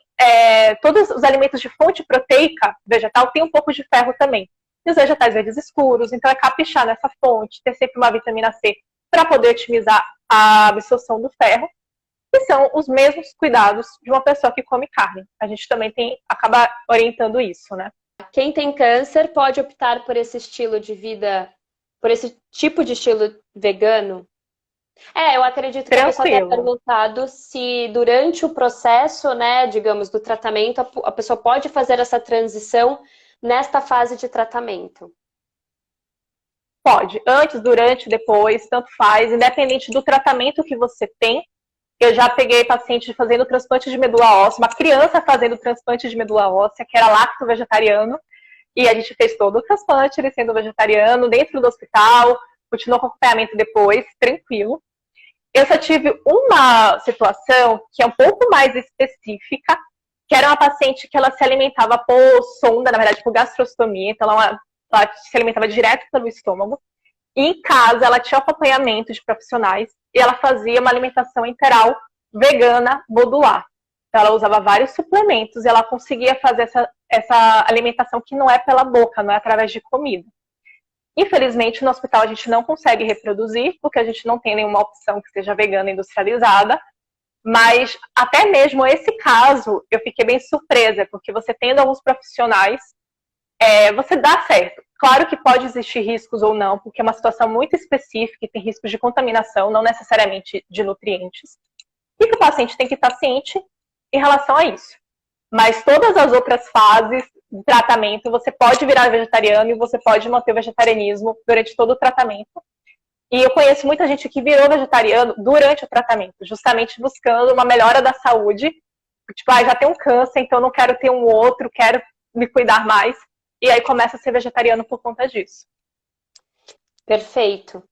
todos os alimentos de fonte proteica vegetal têm um pouco de ferro também. E os vegetais verdes escuros, então é caprichar nessa fonte, ter sempre uma vitamina C para poder otimizar a absorção do ferro. E são os mesmos cuidados de uma pessoa que come carne. A gente também acaba orientando isso, né? Quem tem câncer pode optar por esse estilo de vida, por esse tipo de estilo vegano? Eu acredito que a pessoa tenha perguntado se durante o processo, né, digamos, do tratamento, a pessoa pode fazer essa transição nesta fase de tratamento. Pode. Antes, durante, depois, tanto faz. Independente do tratamento que você tem. Eu já peguei paciente fazendo transplante de medula óssea, uma criança fazendo transplante de medula óssea, que era lacto-vegetariano, e a gente fez todo o transplante, ele sendo vegetariano, dentro do hospital, continuou com acompanhamento depois, tranquilo. Eu só tive uma situação que é um pouco mais específica, que era uma paciente que ela se alimentava por sonda, na verdade por gastrostomia, então ela se alimentava direto pelo estômago. E em casa ela tinha acompanhamento de profissionais e ela fazia uma alimentação enteral vegana modular. Então ela usava vários suplementos e ela conseguia fazer essa alimentação que não é pela boca, não é através de comida. Infelizmente, no hospital a gente não consegue reproduzir, porque a gente não tem nenhuma opção que seja vegana industrializada. Mas até mesmo esse caso, eu fiquei bem surpresa, porque você tendo alguns profissionais, você dá certo. Claro que pode existir riscos ou não, porque é uma situação muito específica e tem riscos de contaminação, não necessariamente de nutrientes. E que o paciente tem que estar ciente em relação a isso. Mas todas as outras fases de tratamento, você pode virar vegetariano e você pode manter o vegetarianismo durante todo o tratamento. E eu conheço muita gente que virou vegetariano durante o tratamento, justamente buscando uma melhora da saúde. Tipo, já tenho um câncer, então não quero ter um outro, quero me cuidar mais. E aí começa a ser vegetariano por conta disso. Perfeito.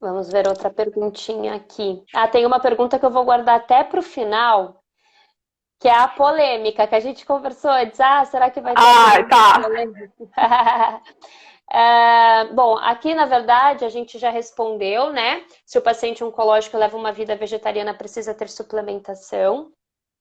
Vamos ver outra perguntinha aqui. Tem uma pergunta que eu vou guardar até para o final, que é a polêmica, que a gente conversou antes. Será que vai ter polêmica? Bom, aqui na verdade a gente já respondeu, né? Se o paciente oncológico leva uma vida vegetariana, precisa ter suplementação.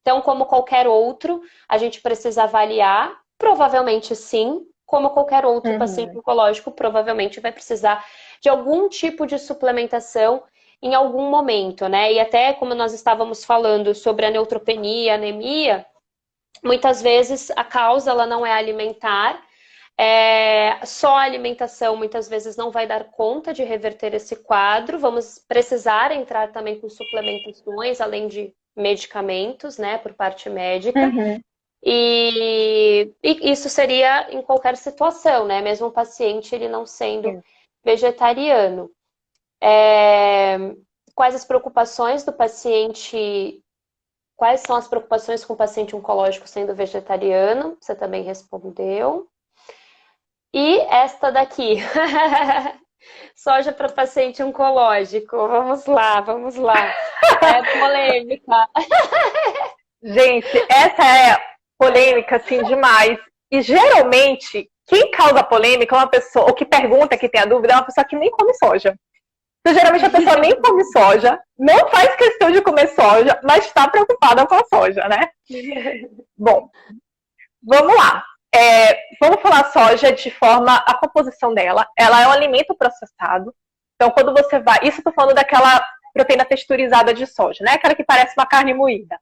Então, como qualquer outro, a gente precisa avaliar. Provavelmente sim, como qualquer outro paciente oncológico, provavelmente vai precisar de algum tipo de suplementação em algum momento, né? E até como nós estávamos falando sobre a neutropenia, anemia, muitas vezes a causa ela não é alimentar, só a alimentação muitas vezes não vai dar conta de reverter esse quadro, vamos precisar entrar também com suplementações, além de medicamentos, né, por parte médica. E isso seria em qualquer situação, né? Mesmo o paciente ele não sendo vegetariano. Quais as preocupações do paciente? Quais são as preocupações com o paciente oncológico sendo vegetariano? Você também respondeu. E esta daqui. Soja para paciente oncológico. Vamos lá. É polêmica. Gente, essa é polêmica, assim, demais. E geralmente, quem causa polêmica é uma pessoa, ou que pergunta, que tem a dúvida, é uma pessoa que nem come soja. Então, geralmente a pessoa nem come soja, não faz questão de comer soja, mas está preocupada com a soja, né? Bom, vamos lá. Vamos falar soja de forma, a composição dela. Ela é um alimento processado. Então, quando você vai... Isso eu tô falando daquela proteína texturizada de soja, né? Aquela que parece uma carne moída.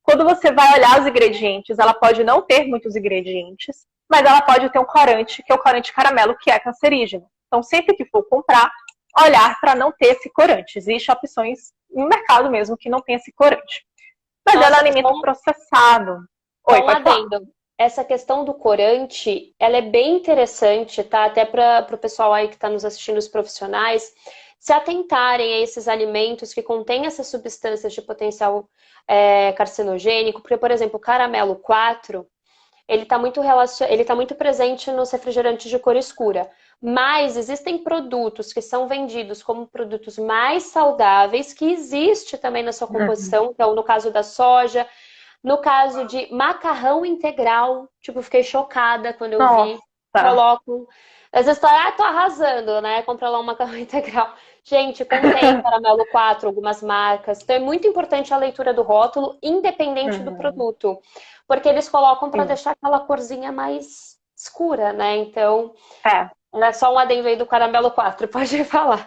Quando você vai olhar os ingredientes, ela pode não ter muitos ingredientes, mas ela pode ter um corante, que é o corante caramelo, que é cancerígeno. Então, sempre que for comprar, olhar para não ter esse corante. Existem opções no mercado mesmo que não tem esse corante. Mas ela é alimento processado. Oi, pode falar. Essa questão do corante, ela é bem interessante, tá? Até para o pessoal aí que está nos assistindo, os profissionais, se atentarem a esses alimentos que contêm essas substâncias de potencial carcinogênico, porque, por exemplo, o caramelo 4, ele está muito presente nos refrigerantes de cor escura. Mas existem produtos que são vendidos como produtos mais saudáveis, que existe também na sua composição, então no caso da soja, no caso de macarrão integral, tipo, fiquei chocada quando eu vi, coloco... Às vezes tô arrasando, né? Compra lá um macarrão integral. Gente, contém caramelo 4, algumas marcas. Então é muito importante a leitura do rótulo, independente do produto. Porque eles colocam para deixar aquela corzinha mais escura, né? Então, é só um adendo aí do caramelo 4, pode falar.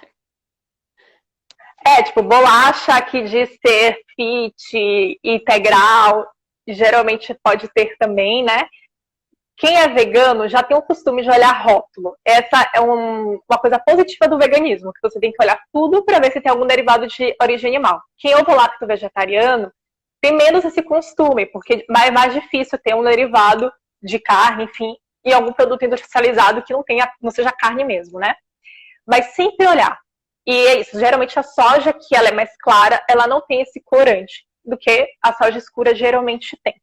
Tipo, bolacha que diz ser fit, integral, geralmente pode ter também, né? Quem é vegano já tem o costume de olhar rótulo. Essa é uma coisa positiva do veganismo, que você tem que olhar tudo para ver se tem algum derivado de origem animal. Quem é ovo-lacto vegetariano tem menos esse costume, porque é mais difícil ter um derivado de carne, enfim, e algum produto industrializado que não seja carne mesmo, né? Mas sempre olhar. E é isso, geralmente a soja, que ela é mais clara, ela não tem esse corante do que a soja escura geralmente tem.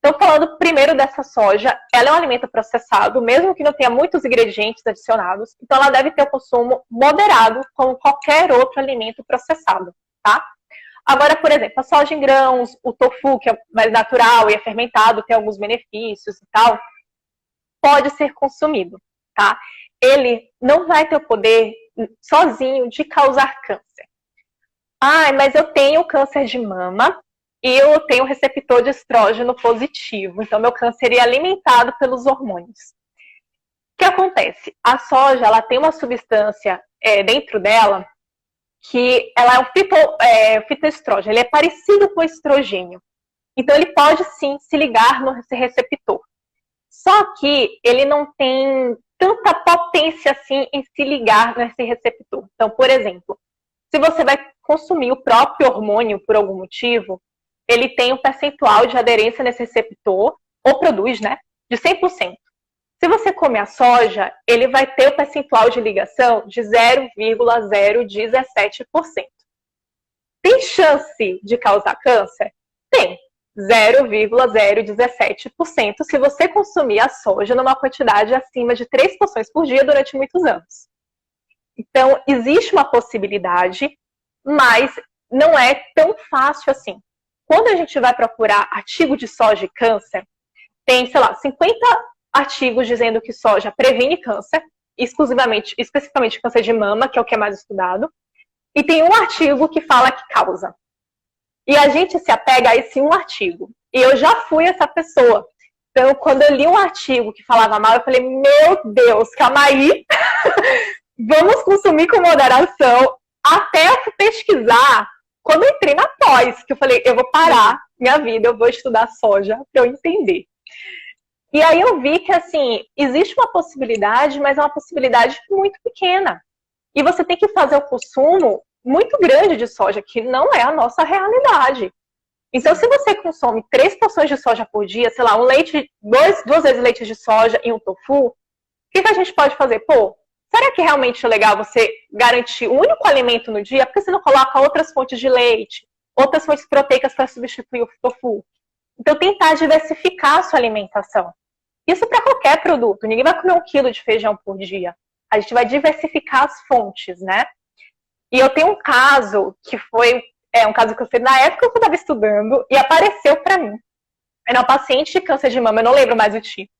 Então, falando primeiro dessa soja, ela é um alimento processado, mesmo que não tenha muitos ingredientes adicionados, então ela deve ter um consumo moderado, como qualquer outro alimento processado, tá? Agora, por exemplo, a soja em grãos, o tofu, que é mais natural e é fermentado, tem alguns benefícios e tal, pode ser consumido, tá? Ele não vai ter o poder sozinho de causar câncer. Mas eu tenho câncer de mama e eu tenho receptor de estrógeno positivo, então meu câncer seria alimentado pelos hormônios. que acontece? A soja, ela tem uma substância dentro dela que ela é um fitoestrógeno, ele é parecido com o estrogênio. Então, ele pode sim se ligar no receptor. Só que ele não tem tanta potência assim em se ligar nesse receptor. Então, por exemplo, se você vai consumir o próprio hormônio por algum motivo, ele tem um percentual de aderência nesse receptor, ou produz, né, de 100%. Se você comer a soja, ele vai ter o percentual de ligação de 0,017%. Tem chance de causar câncer? Tem. 0,017% se você consumir a soja numa quantidade acima de 3 porções por dia durante muitos anos. Então, existe uma possibilidade, mas não é tão fácil assim. Quando a gente vai procurar artigo de soja e câncer, tem, sei lá, 50 artigos dizendo que soja previne câncer, especificamente câncer de mama, que é o que é mais estudado, e tem um artigo que fala que causa. E a gente se apega a esse um artigo. E eu já fui essa pessoa. Então, quando eu li um artigo que falava mal, eu falei, meu Deus, calma aí, vamos consumir com moderação, até eu pesquisar. Quando eu entrei na pós, que eu falei, eu vou parar minha vida, eu vou estudar soja para eu entender. E aí eu vi que, assim, existe uma possibilidade, mas é uma possibilidade muito pequena. E você tem que fazer o consumo muito grande de soja, que não é a nossa realidade. Então, se você consome 3 porções de soja por dia, sei lá, duas vezes leite de soja e um tofu, o que a gente pode fazer? Pô, será que realmente é legal você garantir um único alimento no dia? Por que você não coloca outras fontes de leite, outras fontes proteicas para substituir o tofu? Então, tentar diversificar a sua alimentação. Isso para qualquer produto. Ninguém vai comer 1 quilo de feijão por dia. A gente vai diversificar as fontes, né? E eu tenho um caso que foi um caso que eu fiz na época que eu estava estudando e apareceu para mim. Era uma paciente de câncer de mama, eu não lembro mais o tipo.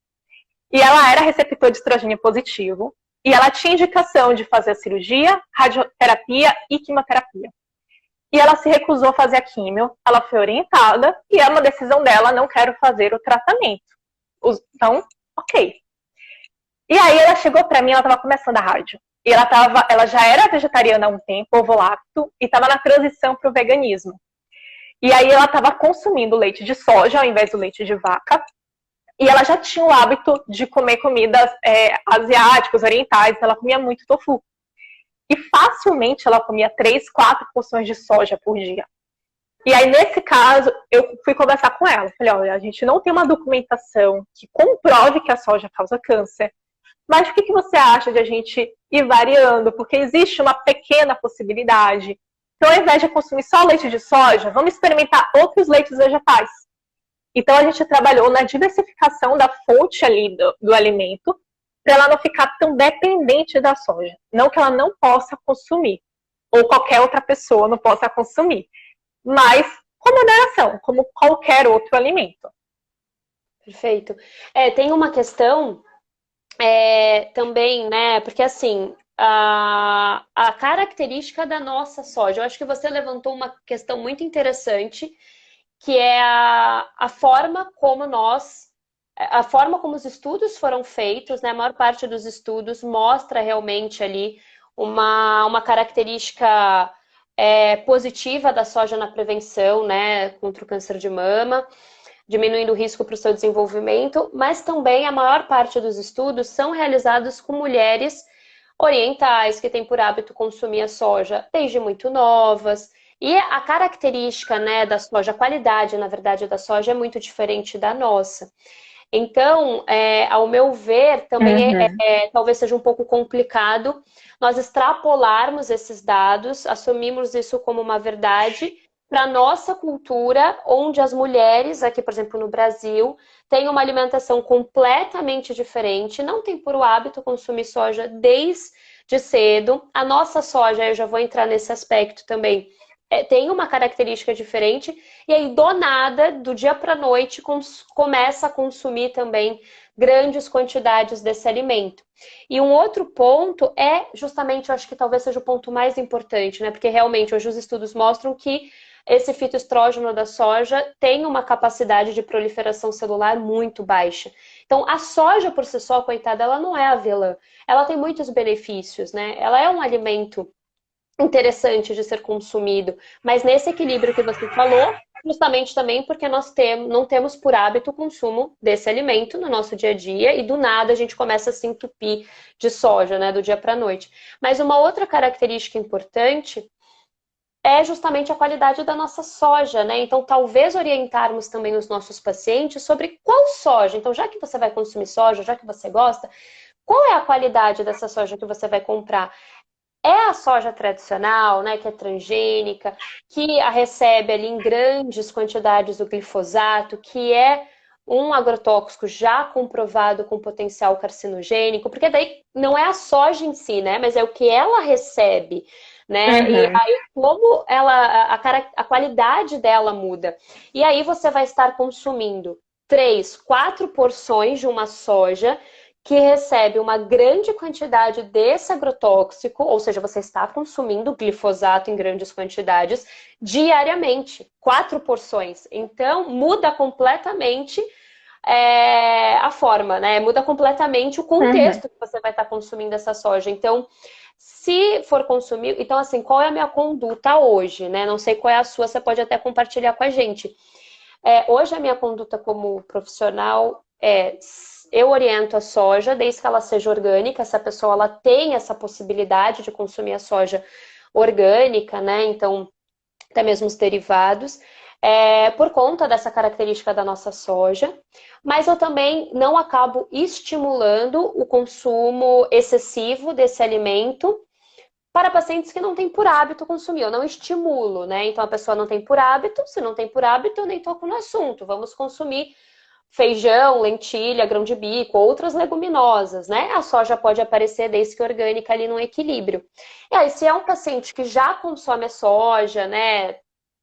E ela era receptor de estrogênio positivo e ela tinha indicação de fazer a cirurgia, radioterapia e quimioterapia. E ela se recusou a fazer a quimio, ela foi orientada e é uma decisão dela, não quero fazer o tratamento. Então, ok. E aí ela chegou para mim, ela estava começando a rádio. E ela já era vegetariana há um tempo, ovo-lacto, e estava na transição para o veganismo. E aí ela estava consumindo leite de soja ao invés do leite de vaca. E ela já tinha o hábito de comer comidas asiáticas, orientais, ela comia muito tofu. E facilmente ela comia 3, 4 porções de soja por dia. E aí, nesse caso, eu fui conversar com ela. Falei, olha, a gente não tem uma documentação que comprove que a soja causa câncer. Mas o que você acha de a gente ir variando? Porque existe uma pequena possibilidade. Então, ao invés de consumir só leite de soja, vamos experimentar outros leites vegetais. Então, a gente trabalhou na diversificação da fonte ali do alimento, para ela não ficar tão dependente da soja. Não que ela não possa consumir, ou qualquer outra pessoa não possa consumir, mas com moderação, como qualquer outro alimento. Perfeito. Tem uma questão também, né? Porque assim, a característica da nossa soja, eu acho que você levantou uma questão muito interessante, que é a forma como os estudos foram feitos, né? A maior parte dos estudos mostra realmente ali uma característica positiva da soja na prevenção, né, contra o câncer de mama, diminuindo o risco para o seu desenvolvimento, mas também a maior parte dos estudos são realizados com mulheres orientais que têm por hábito consumir a soja desde muito novas. E a característica, né, da soja, a qualidade, na verdade, da soja é muito diferente da nossa. Então, ao meu ver, também talvez seja um pouco complicado nós extrapolarmos esses dados, assumirmos isso como uma verdade para a nossa cultura, onde as mulheres, aqui, por exemplo, no Brasil, têm uma alimentação completamente diferente, não tem por hábito consumir soja desde cedo. A nossa soja, eu já vou entrar nesse aspecto também, tem uma característica diferente, e aí, do nada, do dia para a noite, começa a consumir também grandes quantidades desse alimento. E um outro ponto justamente, eu acho que talvez seja o ponto mais importante, né? Porque realmente hoje os estudos mostram que esse fitoestrógeno da soja tem uma capacidade de proliferação celular muito baixa. Então, a soja por si só, coitada, ela não é avelã. Ela tem muitos benefícios, né? Ela é um alimento interessante de ser consumido, mas nesse equilíbrio que você falou, justamente também porque nós não temos por hábito o consumo desse alimento no nosso dia a dia e do nada a gente começa a se entupir de soja, né, do dia para a noite. Mas uma outra característica importante é justamente a qualidade da nossa soja, né? Então, talvez orientarmos também os nossos pacientes sobre qual soja. Então, já que você vai consumir soja, já que você gosta, qual é a qualidade dessa soja que você vai comprar? É a soja tradicional, né, que é transgênica, que a recebe ali em grandes quantidades o glifosato, que é um agrotóxico já comprovado com potencial carcinogênico, porque daí não é a soja em si, né, mas é o que ela recebe, né, e aí como a qualidade dela muda. E aí você vai estar consumindo 3, 4 porções de uma soja que recebe uma grande quantidade desse agrotóxico, ou seja, você está consumindo glifosato em grandes quantidades diariamente, 4 porções. Então, muda completamente a forma, né? Muda completamente o contexto que você vai estar consumindo essa soja. Então, se for consumir... Então, assim, qual é a minha conduta hoje, né? Não sei qual é a sua, você pode até compartilhar com a gente. Hoje, a minha conduta como profissional eu oriento a soja, desde que ela seja orgânica, essa pessoa ela tem essa possibilidade de consumir a soja orgânica, né? Então, até mesmo os derivados, por conta dessa característica da nossa soja, mas eu também não acabo estimulando o consumo excessivo desse alimento para pacientes que não têm por hábito consumir. Eu não estimulo, né? Então, a pessoa não tem por hábito, se não tem por hábito, eu nem toco no assunto. Vamos consumir feijão, lentilha, grão de bico, outras leguminosas, né? A soja pode aparecer desde que orgânica ali no equilíbrio. E aí, se é um paciente que já consome a soja, né?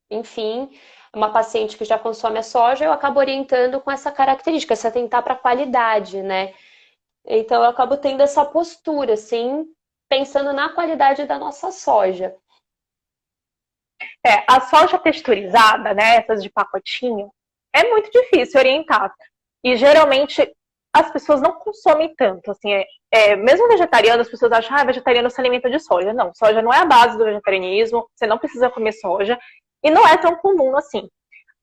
Enfim, uma paciente que já consome a soja, eu acabo orientando com essa característica, se atentar para a qualidade, né? Então, eu acabo tendo essa postura, assim, pensando na qualidade da nossa soja. A soja texturizada, né, essas de pacotinho, é muito difícil orientar. E geralmente as pessoas não consomem tanto. Assim, mesmo vegetariano, as pessoas acham que vegetariano se alimenta de soja. Não, soja não é a base do vegetarianismo, você não precisa comer soja. E não é tão comum assim.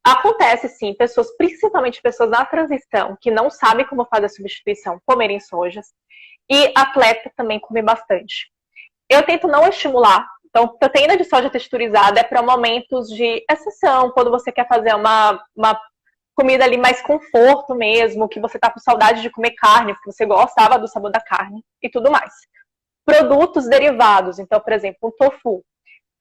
Acontece sim, principalmente pessoas na transição, que não sabem como fazer a substituição, comerem sojas. E atleta também come bastante. Eu tento não estimular. Então, proteína de soja texturizada é para momentos de exceção, quando você quer fazer uma comida ali mais conforto mesmo, que você tá com saudade de comer carne, porque você gostava do sabor da carne e tudo mais. Produtos derivados, então, por exemplo, o tofu.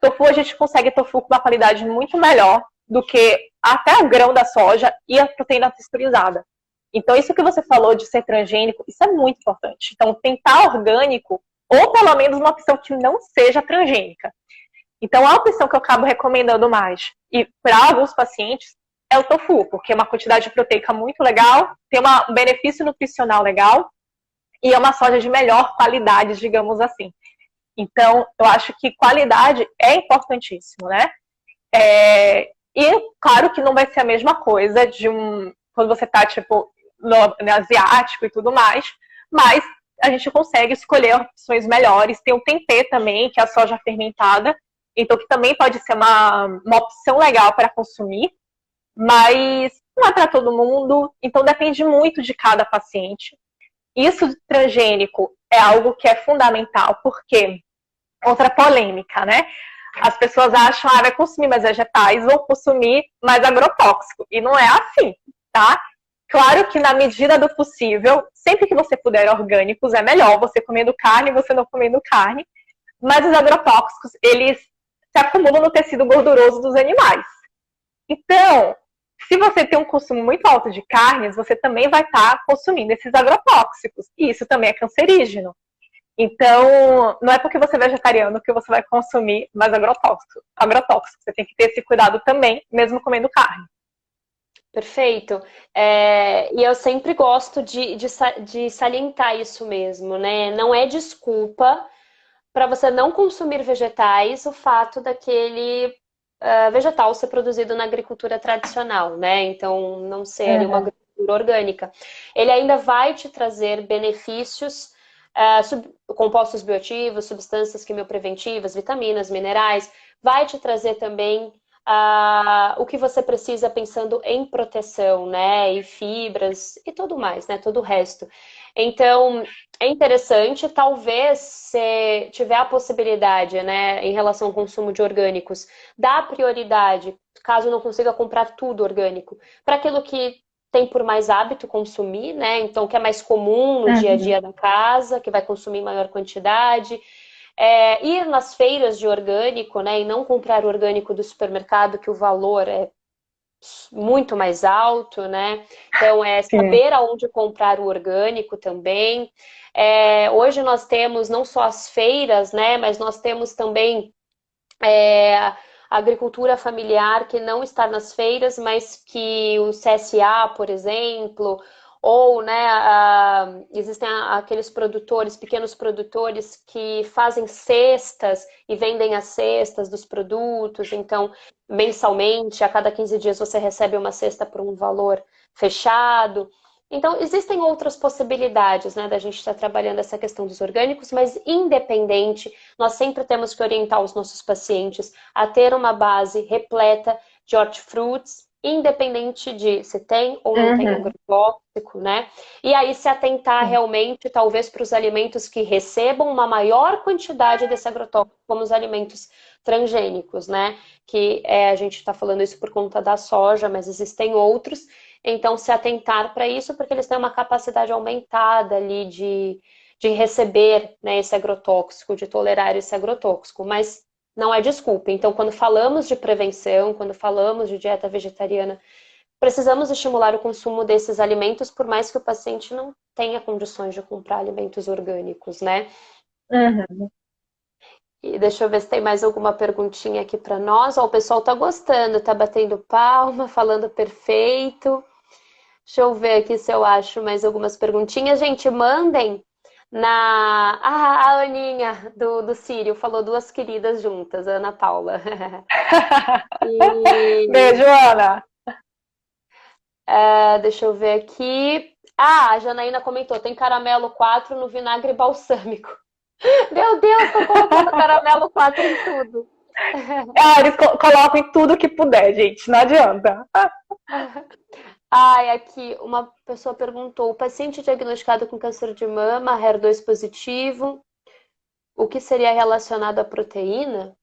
Tofu, a gente consegue tofu com uma qualidade muito melhor do que até o grão da soja e a proteína texturizada. Então, isso que você falou de ser transgênico, isso é muito importante. Então, tentar orgânico, ou pelo menos uma opção que não seja transgênica. Então, a opção que eu acabo recomendando mais, e para alguns pacientes, é o tofu, porque é uma quantidade proteica muito legal, tem um benefício nutricional legal, e é uma soja de melhor qualidade, digamos assim. Então, eu acho que qualidade é importantíssimo, né? E, claro que não vai ser a mesma coisa quando você tá, tipo, no asiático e tudo mais, mas a gente consegue escolher opções melhores. Tem o tempê também, que é a soja fermentada, então que também pode ser uma opção legal para consumir, mas não é para todo mundo, então depende muito de cada paciente. Isso de transgênico é algo que é fundamental, porque outra polêmica, né? As pessoas acham, vai consumir mais vegetais ou consumir mais agrotóxico, e não é assim, tá? Claro que na medida do possível, sempre que você puder orgânicos, é melhor você comendo carne e você não comendo carne, mas os agrotóxicos, eles se acumulam no tecido gorduroso dos animais. Então, se você tem um consumo muito alto de carnes, você também vai estar consumindo esses agrotóxicos, e isso também é cancerígeno. Então, não é porque você é vegetariano que você vai consumir mais agrotóxico. Você tem que ter esse cuidado também, mesmo comendo carne. Perfeito. E eu sempre gosto de salientar isso mesmo, né? Não é desculpa para você não consumir vegetais o fato daquele vegetal ser produzido na agricultura tradicional, né? Então, não ser ali uma agricultura orgânica. Ele ainda vai te trazer benefícios, compostos bioativos, substâncias quimiopreventivas, vitaminas, minerais, vai te trazer também o que você precisa pensando em proteção, né? E fibras e tudo mais, né? Todo o resto. Então, é interessante, talvez, se tiver a possibilidade, né, em relação ao consumo de orgânicos, dar prioridade, caso não consiga comprar tudo orgânico, para aquilo que tem por mais hábito consumir, né? Então, que é mais comum no dia a dia da casa, que vai consumir em maior quantidade. Ir nas feiras de orgânico, né, e não comprar o orgânico do supermercado, que o valor é muito mais alto, né? Então, saber aonde comprar o orgânico também. Hoje nós temos não só as feiras, né? Mas nós temos também a agricultura familiar que não está nas feiras, mas que o CSA, por exemplo, ou, né, existem aqueles produtores, pequenos produtores que fazem cestas e vendem as cestas dos produtos. Então, mensalmente, a cada 15 dias você recebe uma cesta por um valor fechado. Então, existem outras possibilidades, né, da gente estar trabalhando essa questão dos orgânicos, mas independente, nós sempre temos que orientar os nossos pacientes a ter uma base repleta de hortifrutis, independente de se tem ou não tem agrotóxico, né? E aí se atentar realmente, talvez, para os alimentos que recebam uma maior quantidade desse agrotóxico, como os alimentos transgênicos, né? Que a gente está falando isso por conta da soja, mas existem outros. Então, se atentar para isso, porque eles têm uma capacidade aumentada ali de receber, né, esse agrotóxico, de tolerar esse agrotóxico. Mas não é desculpa. Então, quando falamos de prevenção, quando falamos de dieta vegetariana, precisamos estimular o consumo desses alimentos, por mais que o paciente não tenha condições de comprar alimentos orgânicos, né? E deixa eu ver se tem mais alguma perguntinha aqui para nós. O pessoal tá gostando, tá batendo palma, falando perfeito. Deixa eu ver aqui se eu acho mais algumas perguntinhas. Gente, mandem a Aninha do Sírio falou duas queridas juntas, a Ana Paula. Beijo, Ana. Deixa eu ver aqui. A Janaína comentou, tem caramelo 4 no vinagre balsâmico. Meu Deus, tô colocando caramelo 4 em tudo. Eles colocam em tudo que puder, gente, não adianta. Aqui uma pessoa perguntou, o paciente diagnosticado com câncer de mama, HER2 positivo, o que seria relacionado à proteína?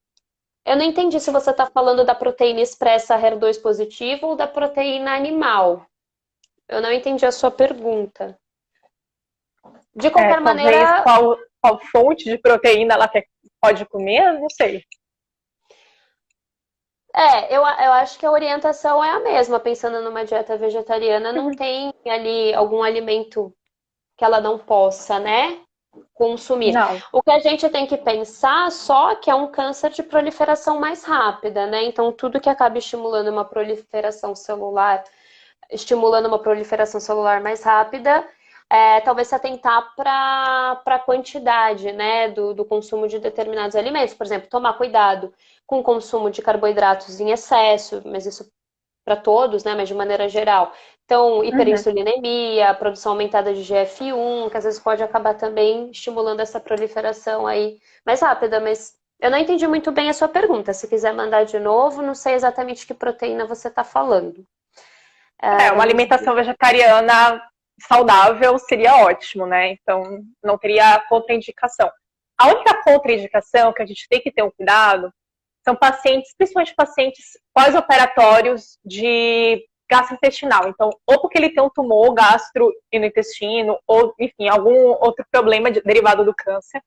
Eu não entendi se você está falando da proteína expressa HER2 positivo ou da proteína animal. Eu não entendi a sua pergunta. De qualquer maneira... Qual fonte de proteína ela pode comer? Não sei. Eu acho que a orientação é a mesma, pensando numa dieta vegetariana, não tem ali algum alimento que ela não possa, né, consumir. Não. O que a gente tem que pensar só que é um câncer de proliferação mais rápida, né? Então, tudo que acaba estimulando uma proliferação celular mais rápida, talvez se atentar para a quantidade, né, do consumo de determinados alimentos. Por exemplo, tomar cuidado com o consumo de carboidratos em excesso, mas isso para todos, né, mas de maneira geral. Então, hiperinsulinemia, produção aumentada de GF1, que às vezes pode acabar também estimulando essa proliferação aí mais rápida, mas eu não entendi muito bem a sua pergunta. Se quiser mandar de novo, não sei exatamente que proteína você está falando. Uma alimentação vegetariana saudável seria ótimo, né? Então, não teria contraindicação. A única contraindicação que a gente tem que ter um cuidado são pacientes, principalmente pacientes pós-operatórios de gastrointestinal. Então, ou porque ele tem um tumor gastro no intestino, ou, enfim, algum outro problema derivado do câncer.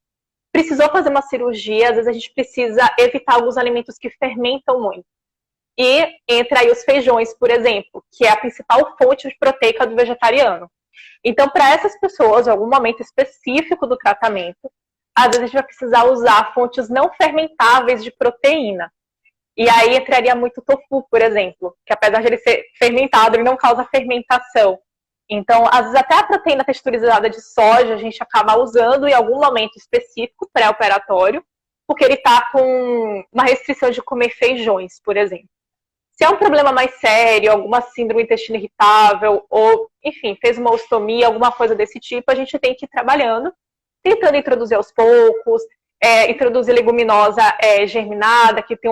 Precisou fazer uma cirurgia, às vezes a gente precisa evitar alguns alimentos que fermentam muito. E entra aí os feijões, por exemplo, que é a principal fonte de proteica do vegetariano. Então, para essas pessoas, em algum momento específico do tratamento, às vezes a gente vai precisar usar fontes não fermentáveis de proteína. E aí entraria muito o tofu, por exemplo, que apesar de ele ser fermentado, ele não causa fermentação. Então, às vezes até a proteína texturizada de soja a gente acaba usando em algum momento específico, pré-operatório, porque ele está com uma restrição de comer feijões, por exemplo. Se é um problema mais sério, alguma síndrome do intestino irritável, ou, enfim, fez uma ostomia, alguma coisa desse tipo, a gente tem que ir trabalhando, tentando introduzir aos poucos, introduzir leguminosa germinada, que tem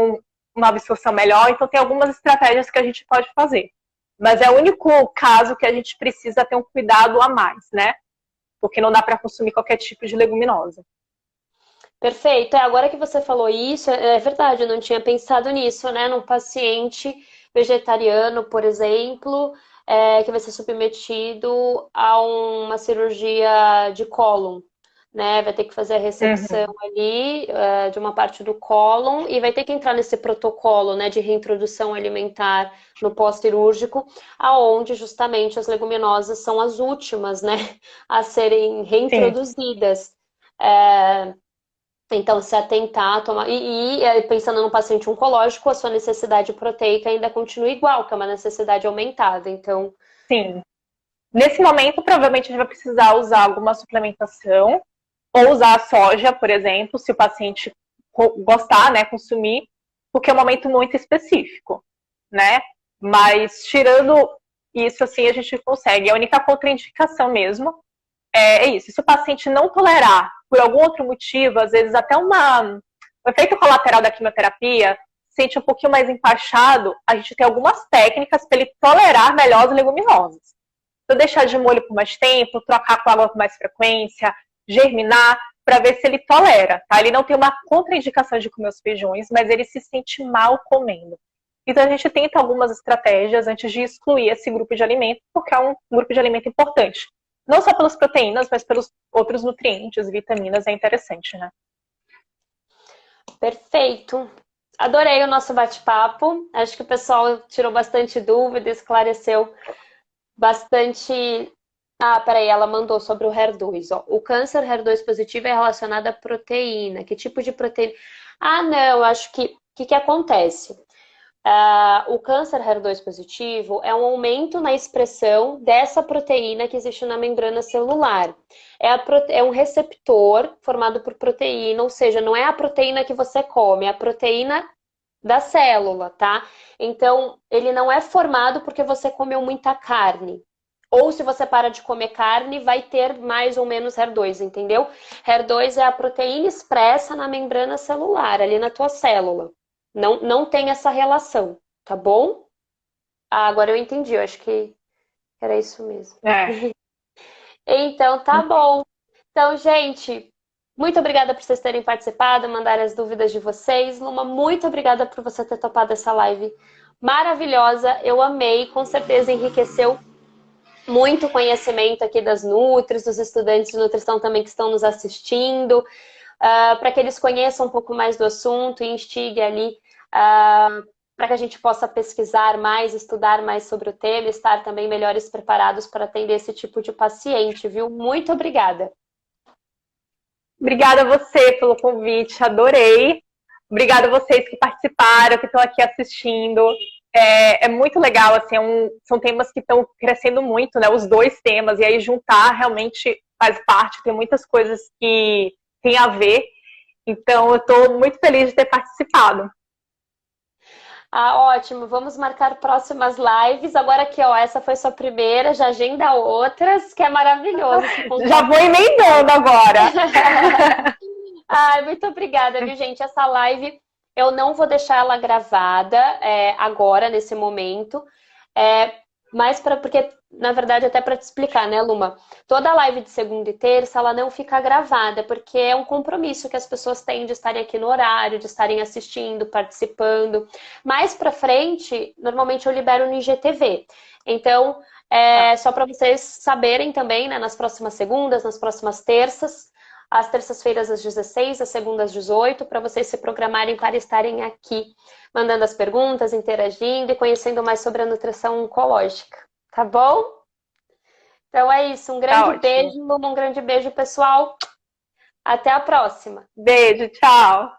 uma absorção melhor. Então, tem algumas estratégias que a gente pode fazer. Mas é o único caso que a gente precisa ter um cuidado a mais, né? Porque não dá para consumir qualquer tipo de leguminosa. Perfeito. Agora que você falou isso, é verdade, eu não tinha pensado nisso, né? Num paciente vegetariano, por exemplo, que vai ser submetido a uma cirurgia de cólon, né? Vai ter que fazer a ressecção ali de uma parte do cólon e vai ter que entrar nesse protocolo, né, de reintrodução alimentar no pós-cirúrgico, aonde justamente as leguminosas são as últimas, né, a serem reintroduzidas. Então, se atentar a tomar. Pensando no paciente oncológico, a sua necessidade proteica ainda continua igual, que é uma necessidade aumentada. Então. Sim. Nesse momento, provavelmente a gente vai precisar usar alguma suplementação, ou usar a soja, por exemplo, se o paciente gostar, né, consumir, porque é um momento muito específico, né? Mas tirando isso, assim, a gente consegue. A única contraindicação mesmo é isso. Se o paciente não tolerar por algum outro motivo, às vezes até o efeito colateral da quimioterapia, sente um pouquinho mais empachado, a gente tem algumas técnicas para ele tolerar melhor as leguminosas. Então, deixar de molho por mais tempo, trocar com água com mais frequência, germinar, para ver se ele tolera, tá? Ele não tem uma contraindicação de comer os feijões, mas ele se sente mal comendo. Então, a gente tenta algumas estratégias antes de excluir esse grupo de alimento, porque é um grupo de alimento importante. Não só pelas proteínas, mas pelos outros nutrientes, vitaminas, é interessante, né? Perfeito. Adorei o nosso bate-papo. Acho que o pessoal tirou bastante dúvida, esclareceu bastante. Peraí, ela mandou sobre o HER2. Ó. O câncer HER2 positivo é relacionado à proteína. Que tipo de proteína? Não, acho que... O que acontece? O câncer HER2 positivo é um aumento na expressão dessa proteína que existe na membrana celular. É um receptor formado por proteína, ou seja, não é a proteína que você come, é a proteína da célula, tá? Então, ele não é formado porque você comeu muita carne. Ou se você para de comer carne, vai ter mais ou menos HER2, entendeu? HER2 é a proteína expressa na membrana celular, ali na tua célula. Não tem essa relação, tá bom? Agora eu entendi, eu acho que era isso mesmo. Então, tá bom. Então, gente, muito obrigada por vocês terem participado, mandarem as dúvidas de vocês. Luma, muito obrigada por você ter topado essa live maravilhosa. Eu amei, com certeza enriqueceu muito conhecimento aqui das Nutris, dos estudantes de nutrição também que estão nos assistindo. Para que eles conheçam um pouco mais do assunto e instigue ali para que a gente possa pesquisar mais, estudar mais sobre o tema e estar também melhores preparados para atender esse tipo de paciente, viu? Muito obrigada. Obrigada a você pelo convite, adorei. Obrigada a vocês que participaram, que estão aqui assistindo. É muito legal, assim, são temas que estão crescendo muito, né? Os dois temas, e aí juntar realmente faz parte, tem muitas coisas que tem a ver. Então, eu estou muito feliz de ter participado. Ótimo. Vamos marcar próximas lives. Agora aqui, ó, essa foi sua primeira, já agenda outras, que é maravilhoso. Já vou emendando agora. Muito obrigada, viu, gente? Essa live, eu não vou deixar ela gravada agora, nesse momento. Porque, na verdade, até para te explicar, né, Luma? Toda live de segunda e terça, ela não fica gravada, porque é um compromisso que as pessoas têm de estarem aqui no horário, de estarem assistindo, participando. Mais pra frente, normalmente eu libero no IGTV. Então, só para vocês saberem também, né, nas próximas segundas, nas próximas terças, às terças-feiras às 16, às segundas às 18, para vocês se programarem para estarem aqui, mandando as perguntas, interagindo e conhecendo mais sobre a nutrição oncológica. Tá bom? Então é isso. Um grande beijo, um grande beijo, pessoal. Até a próxima. Beijo, tchau.